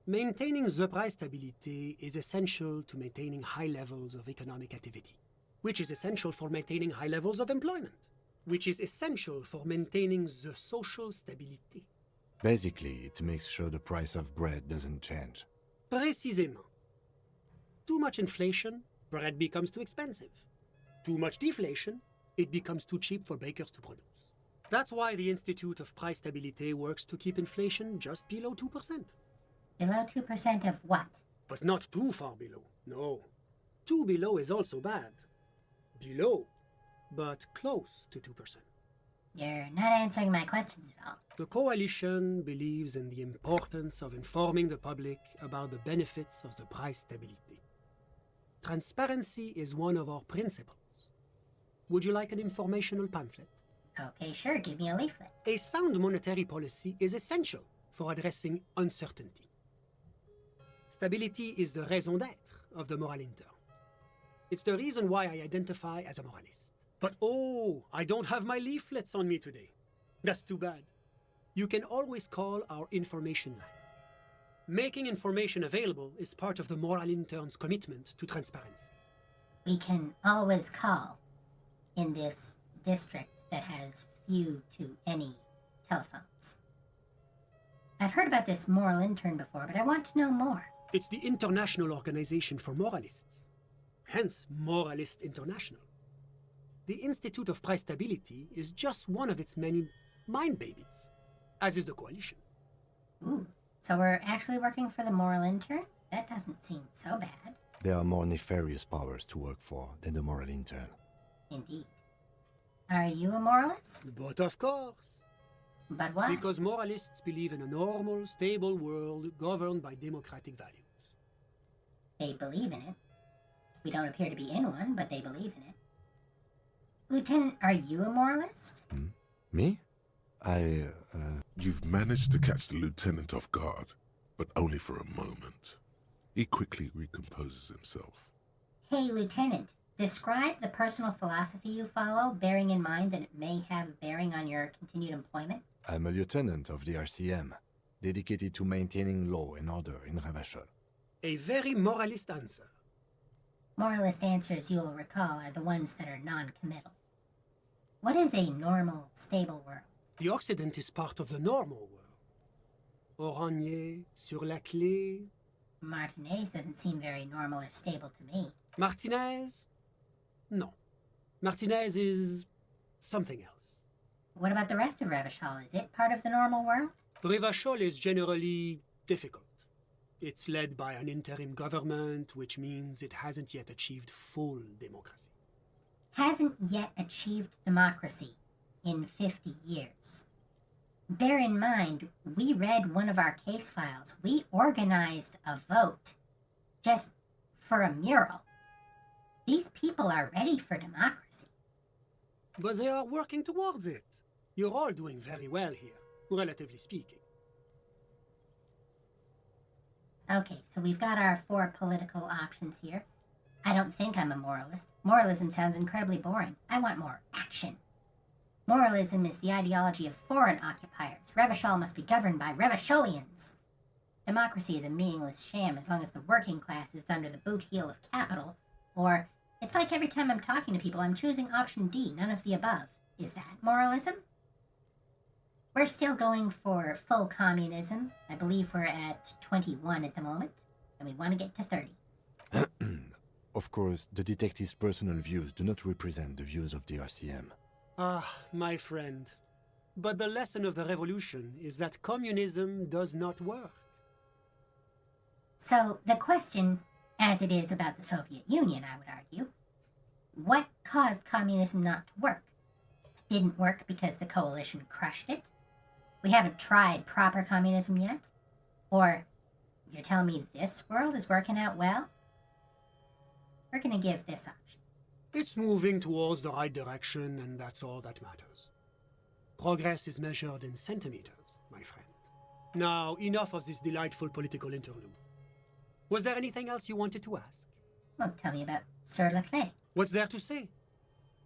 Maintaining the price stability is essential to maintaining high levels of economic activity, which is essential for maintaining high levels of employment, which is essential for maintaining the social stability. Basically, it makes sure the price of bread doesn't change. Précisément. Too much inflation, bread becomes too expensive. Too much deflation, it becomes too cheap for bakers to produce. That's why the Institute of Price Stability works to keep inflation just below 2%. Below 2% of what? But not too far below, no. Too below is also bad. Below, but close to 2%. You're not answering my questions at all. The Coalition believes in the importance of informing the public about the benefits of the price stability. Transparency is one of our principles. Would you like an informational pamphlet? Okay, sure, give me a leaflet. A sound monetary policy is essential for addressing uncertainty. Stability is the raison d'être of the Moral Inter. It's the reason why I identify as a moralist. But oh, I don't have my leaflets on me today. That's too bad. You can always call our information line. Making information available is part of the Moral Intern's commitment to transparency. We can always call in this district that has few to any telephones. I've heard about this moral intern before, but I want to know more. It's the International Organization for Moralists, hence Moralist International. The Institute of Price Stability is just one of its many mind babies, as is the Coalition. Ooh, so we're actually working for the moral intern? That doesn't seem so bad. There are more nefarious powers to work for than the moral intern. Indeed. Are you a moralist? But of course. But why? Because moralists believe in a normal, stable world governed by democratic values. They believe in it. We don't appear to be in one, but they believe in it. Lieutenant, are you a moralist? Me? You've managed to catch the lieutenant off guard, but only for a moment. He quickly recomposes himself. Hey, Lieutenant, describe the personal philosophy you follow, bearing in mind that it may have a bearing on your continued employment. I'm a lieutenant of the RCM, dedicated to maintaining law and order in Ravachol. A very moralist answer. Moralist answers you'll recall are the ones that are non-committal. What is a normal, stable world? The Occident is part of the normal world. Oranje, Sur-la-Clé, Martinez doesn't seem very normal or stable to me. Martinez? No. Martinez is something else. What about the rest of Revachol? Is it part of the normal world? Revachol is generally difficult. It's led by an interim government, which means it hasn't yet achieved full democracy. Hasn't yet achieved democracy in 50 years. Bear in mind, we read one of our case files. We organized a vote just for a mural. These people are ready for democracy. But they are working towards it. You're all doing very well here, relatively speaking. Okay, so we've got our 4 political options here. I don't think I'm a moralist. Moralism sounds incredibly boring. I want more action. Moralism is the ideology of foreign occupiers. Revachol must be governed by Revacholians. Democracy is a meaningless sham as long as the working class is under the boot heel of capital. Or, it's like every time I'm talking to people, I'm choosing option D, none of the above. Is that moralism? We're still going for full communism. I believe we're at 21 at the moment, and we want to get to 30. Of course, the detective's personal views do not represent the views of the RCM. Ah, my friend. But the lesson of the revolution is that communism does not work. So, the question, as it is about the Soviet Union, I would argue, what caused communism not to work? It didn't work because the coalition crushed it? We haven't tried proper communism yet? Or, you're telling me this world is working out well? We're gonna give this option. It's moving towards the right direction, and that's all that matters. Progress is measured in centimeters, my friend. Now, enough of this delightful political interlude. Was there anything else you wanted to ask? Well, tell me about Sur-la-Clay. What's there to say?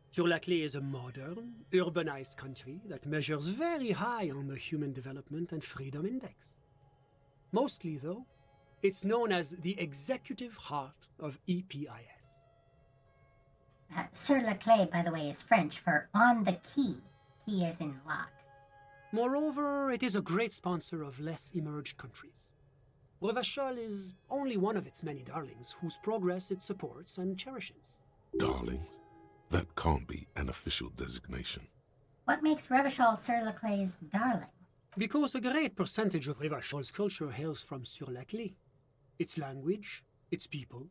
Sur-la-Clay is a modern, urbanized country that measures very high on the Human Development and Freedom Index. Mostly, though, it's known as the executive heart of EPIS. Sur-la-Clay, by the way, is French for on the key. Key as in lock. Moreover, it is a great sponsor of less emerged countries. Revachol is only one of its many darlings whose progress it supports and cherishes. Darlings? That can't be an official designation. What makes Revachol Sur-la-Clay's darling? Because a great percentage of Revachol's culture hails from Sur-la-Clay. Its language, its people,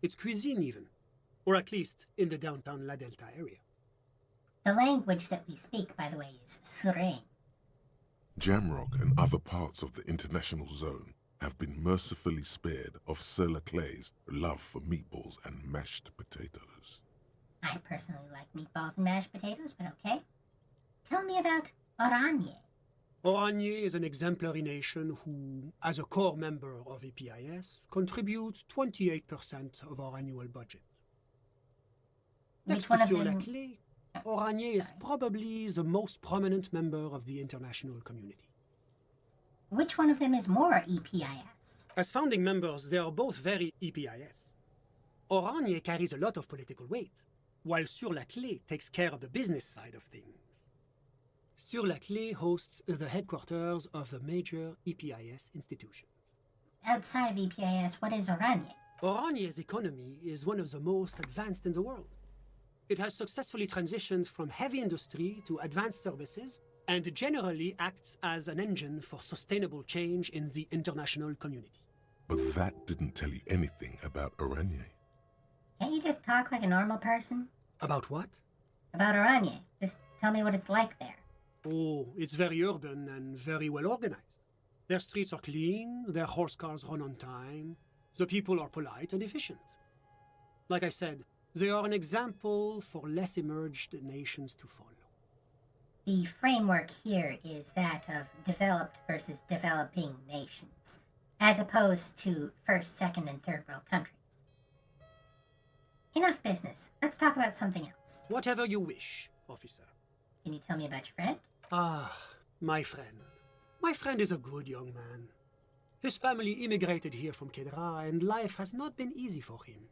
its cuisine even. Or at least in the downtown La Delta area. The language that we speak, by the way, is Surin. Jamrock and other parts of the international zone have been mercifully spared of Sur-la-Clay's love for meatballs and mashed potatoes. I personally like meatballs and mashed potatoes, but okay. Tell me about Oranje. Oranje is an exemplary nation who, as a core member of EPIS, contributes 28% of our annual budget. Which one of them? Sur-la-Clay, Oranje is probably the most prominent member of the international community. Which one of them is more EPIS? As founding members, they are both very EPIS. Oranje carries a lot of political weight, while Sur-la-Clay takes care of the business side of things. Sur-la-Clay hosts the headquarters of the major EPIS institutions. Outside of EPIS, what is Oranje? Oranje's economy is one of the most advanced in the world. It has successfully transitioned from heavy industry to advanced services and generally acts as an engine for sustainable change in the international community. But that didn't tell you anything about Oranje. Can't you just talk like a normal person? About what? About Oranje. Just tell me what it's like there. Oh, it's very urban and very well organized. Their streets are clean, their horse cars run on time, the people are polite and efficient. Like I said, they are an example for less emerged nations to follow. The framework here is that of developed versus developing nations, as opposed to first, second, and third world countries. Enough business. Let's talk about something else. Whatever you wish, officer. Can you tell me about your friend? Ah, my friend. My friend is a good young man. His family immigrated here from Kedra, and life has not been easy for him.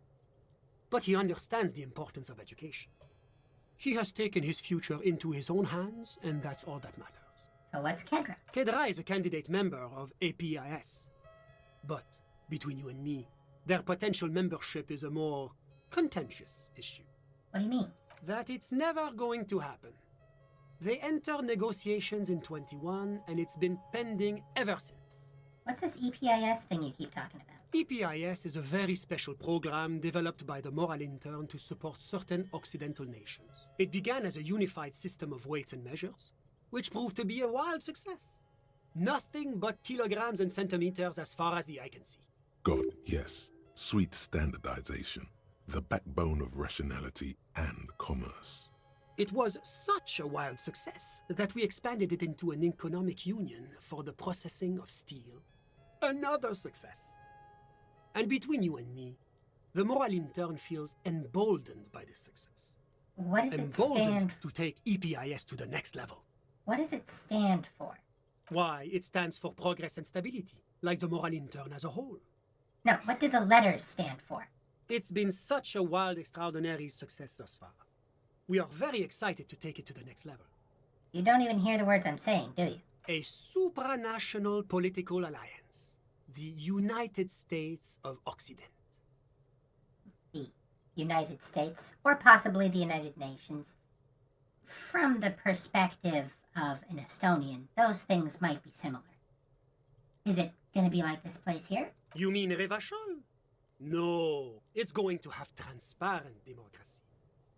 But he understands the importance of education. He has taken his future into his own hands, and that's all that matters. So what's Kedra? Kedra is a candidate member of APIS. But Between you and me, their potential membership is a more contentious issue. What do you mean? That it's never going to happen. They entered negotiations in 21, and it's been pending ever since. What's this EPIS thing you keep talking about? EPIS is a very special program developed by the Moral Intern to support certain Occidental nations. It began as a unified system of weights and measures, which proved to be a wild success. Nothing but kilograms and centimeters as far as the eye can see. God, yes. Sweet standardization. The backbone of rationality and commerce. It was such a wild success that we expanded it into an economic union for the processing of steel. Another success. And between you and me, the Moral Intern feels emboldened by this success. What does it Emboldened stand to take EPIS to the next level. What does it stand for? Why, it stands for progress and stability, like the Moral Intern as a whole. No, what do the letters stand for? It's been such a wild, extraordinary success thus far. We are very excited to take it to the next level. You don't even hear the words I'm saying, do you? A supranational political alliance. The United States of Occident. The United States, or possibly the United Nations. From the perspective of an Estonian, those things might be similar. Is it going to be like this place here? You mean Revachol? No, it's going to have transparent democracy.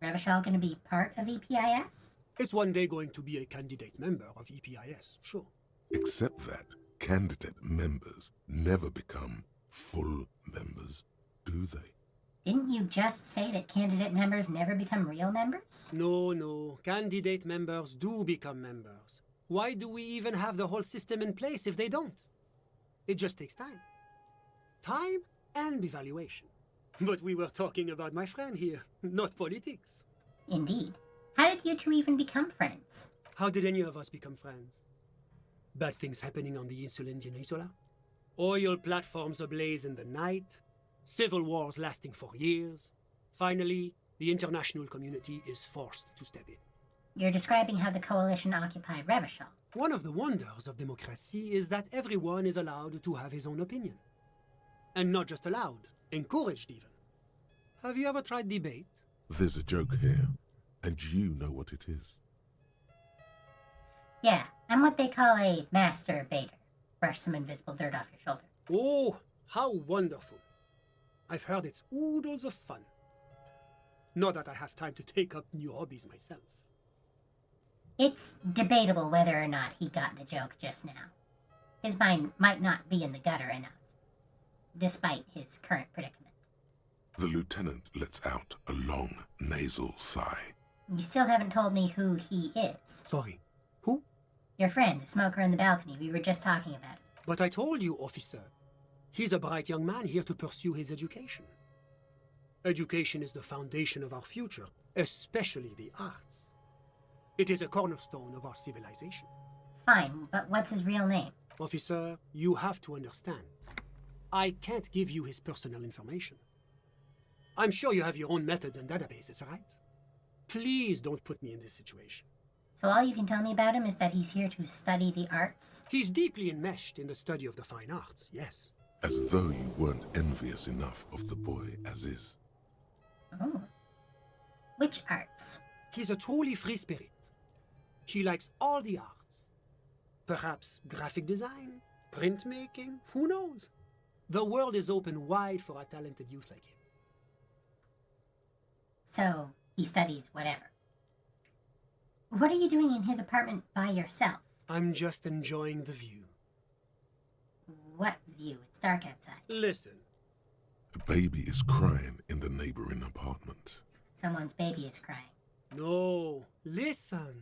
Revachol going to be part of EPIS? It's one day going to be a candidate member of EPIS, sure. Except that candidate members never become full members, do they? Didn't you just say that candidate members never become real members? No. Candidate members do become members. Why do we even have the whole system in place if they don't? It just takes time. Time and evaluation. But we were talking about my friend here, not politics. Indeed. How did you two even become friends? How did any of us become friends? Bad things happening on the Insulindian Isola? Oil platforms ablaze in the night? Civil wars lasting for years? Finally, the international community is forced to step in. You're describing how the coalition occupied Revachol. One of the wonders of democracy is that everyone is allowed to have his own opinion. And not just allowed, encouraged even. Have you ever tried debate? There's a joke here, and you know what it is. Yeah, I'm what they call a master baiter. Brush some invisible dirt off your shoulder. Oh, how wonderful. I've heard it's oodles of fun. Not that I have time to take up new hobbies myself. It's debatable whether or not he got the joke just now. His mind might not be in the gutter enough, despite his current predicament. The lieutenant lets out a long, nasal sigh. You still haven't told me who he is. Sorry, who? Your friend, the smoker in the balcony. We were just talking about him. But I told you, officer. He's a bright young man here to pursue his education. Education is the foundation of our future, especially the arts. It is a cornerstone of our civilization. Fine, but what's his real name? Officer, you have to understand. I can't give you his personal information. I'm sure you have your own methods and databases, right? Please don't put me in this situation. So all you can tell me about him is that he's here to study the arts? He's deeply enmeshed in the study of the fine arts, yes. As though you weren't envious enough of the boy as is. Oh. Which arts? He's a truly free spirit. He likes all the arts. Perhaps graphic design, printmaking, who knows? The world is open wide for a talented youth like him. So, he studies whatever. What are you doing in his apartment by yourself? I'm just enjoying the view. What view? It's dark outside. Listen. A baby is crying in the neighboring apartment. Someone's baby is crying. No, listen.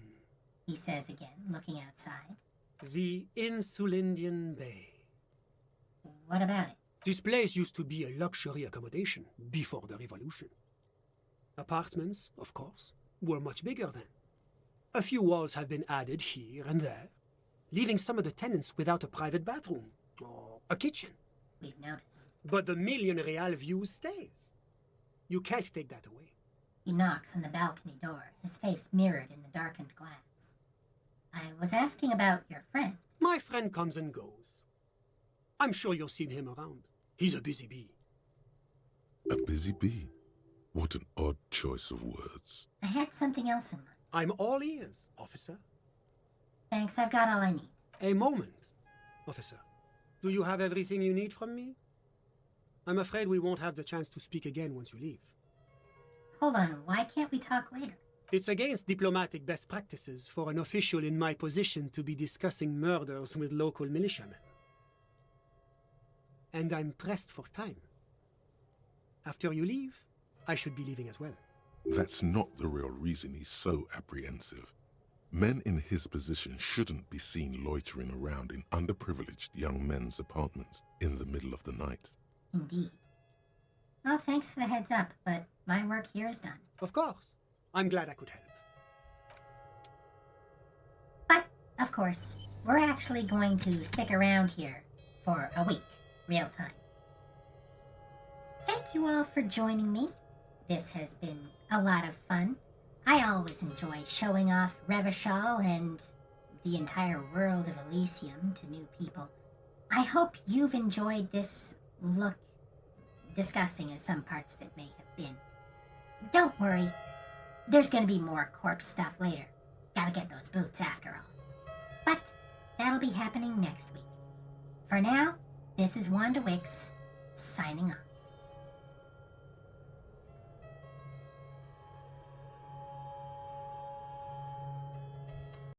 He says again, looking outside. The Insulindian Bay. What about it? This place used to be a luxury accommodation before the revolution. Apartments, of course, were much bigger then. A few walls have been added here and there, leaving some of the tenants without a private bathroom or a kitchen. We've noticed. But the million real view stays. You can't take that away. He knocks on the balcony door, his face mirrored in the darkened glass. I was asking about your friend. My friend comes and goes. I'm sure you'll see him around. He's a busy bee. A busy bee? What an odd choice of words. I had something else in mind. I'm all ears, officer. Thanks, I've got all I need. A moment, officer. Do you have everything you need from me? I'm afraid we won't have the chance to speak again once you leave. Hold on, why can't we talk later? It's against diplomatic best practices for an official in my position to be discussing murders with local militiamen. And I'm pressed for time. After you leave, I should be leaving as well. That's not the real reason he's so apprehensive. Men in his position shouldn't be seen loitering around in underprivileged young men's apartments in the middle of the night. Indeed. Well, thanks for the heads up, but my work here is done. Of course. I'm glad I could help. But, of course, we're actually going to stick around here for a week, real time. Thank you all for joining me. This has been a lot of fun. I always enjoy showing off Revachol and the entire world of Elysium to new people. I hope you've enjoyed this look, disgusting as some parts of it may have been. Don't worry, there's gonna be more corpse stuff later. Gotta get those boots after all. But that'll be happening next week. For now, this is Wanda Wix, signing off.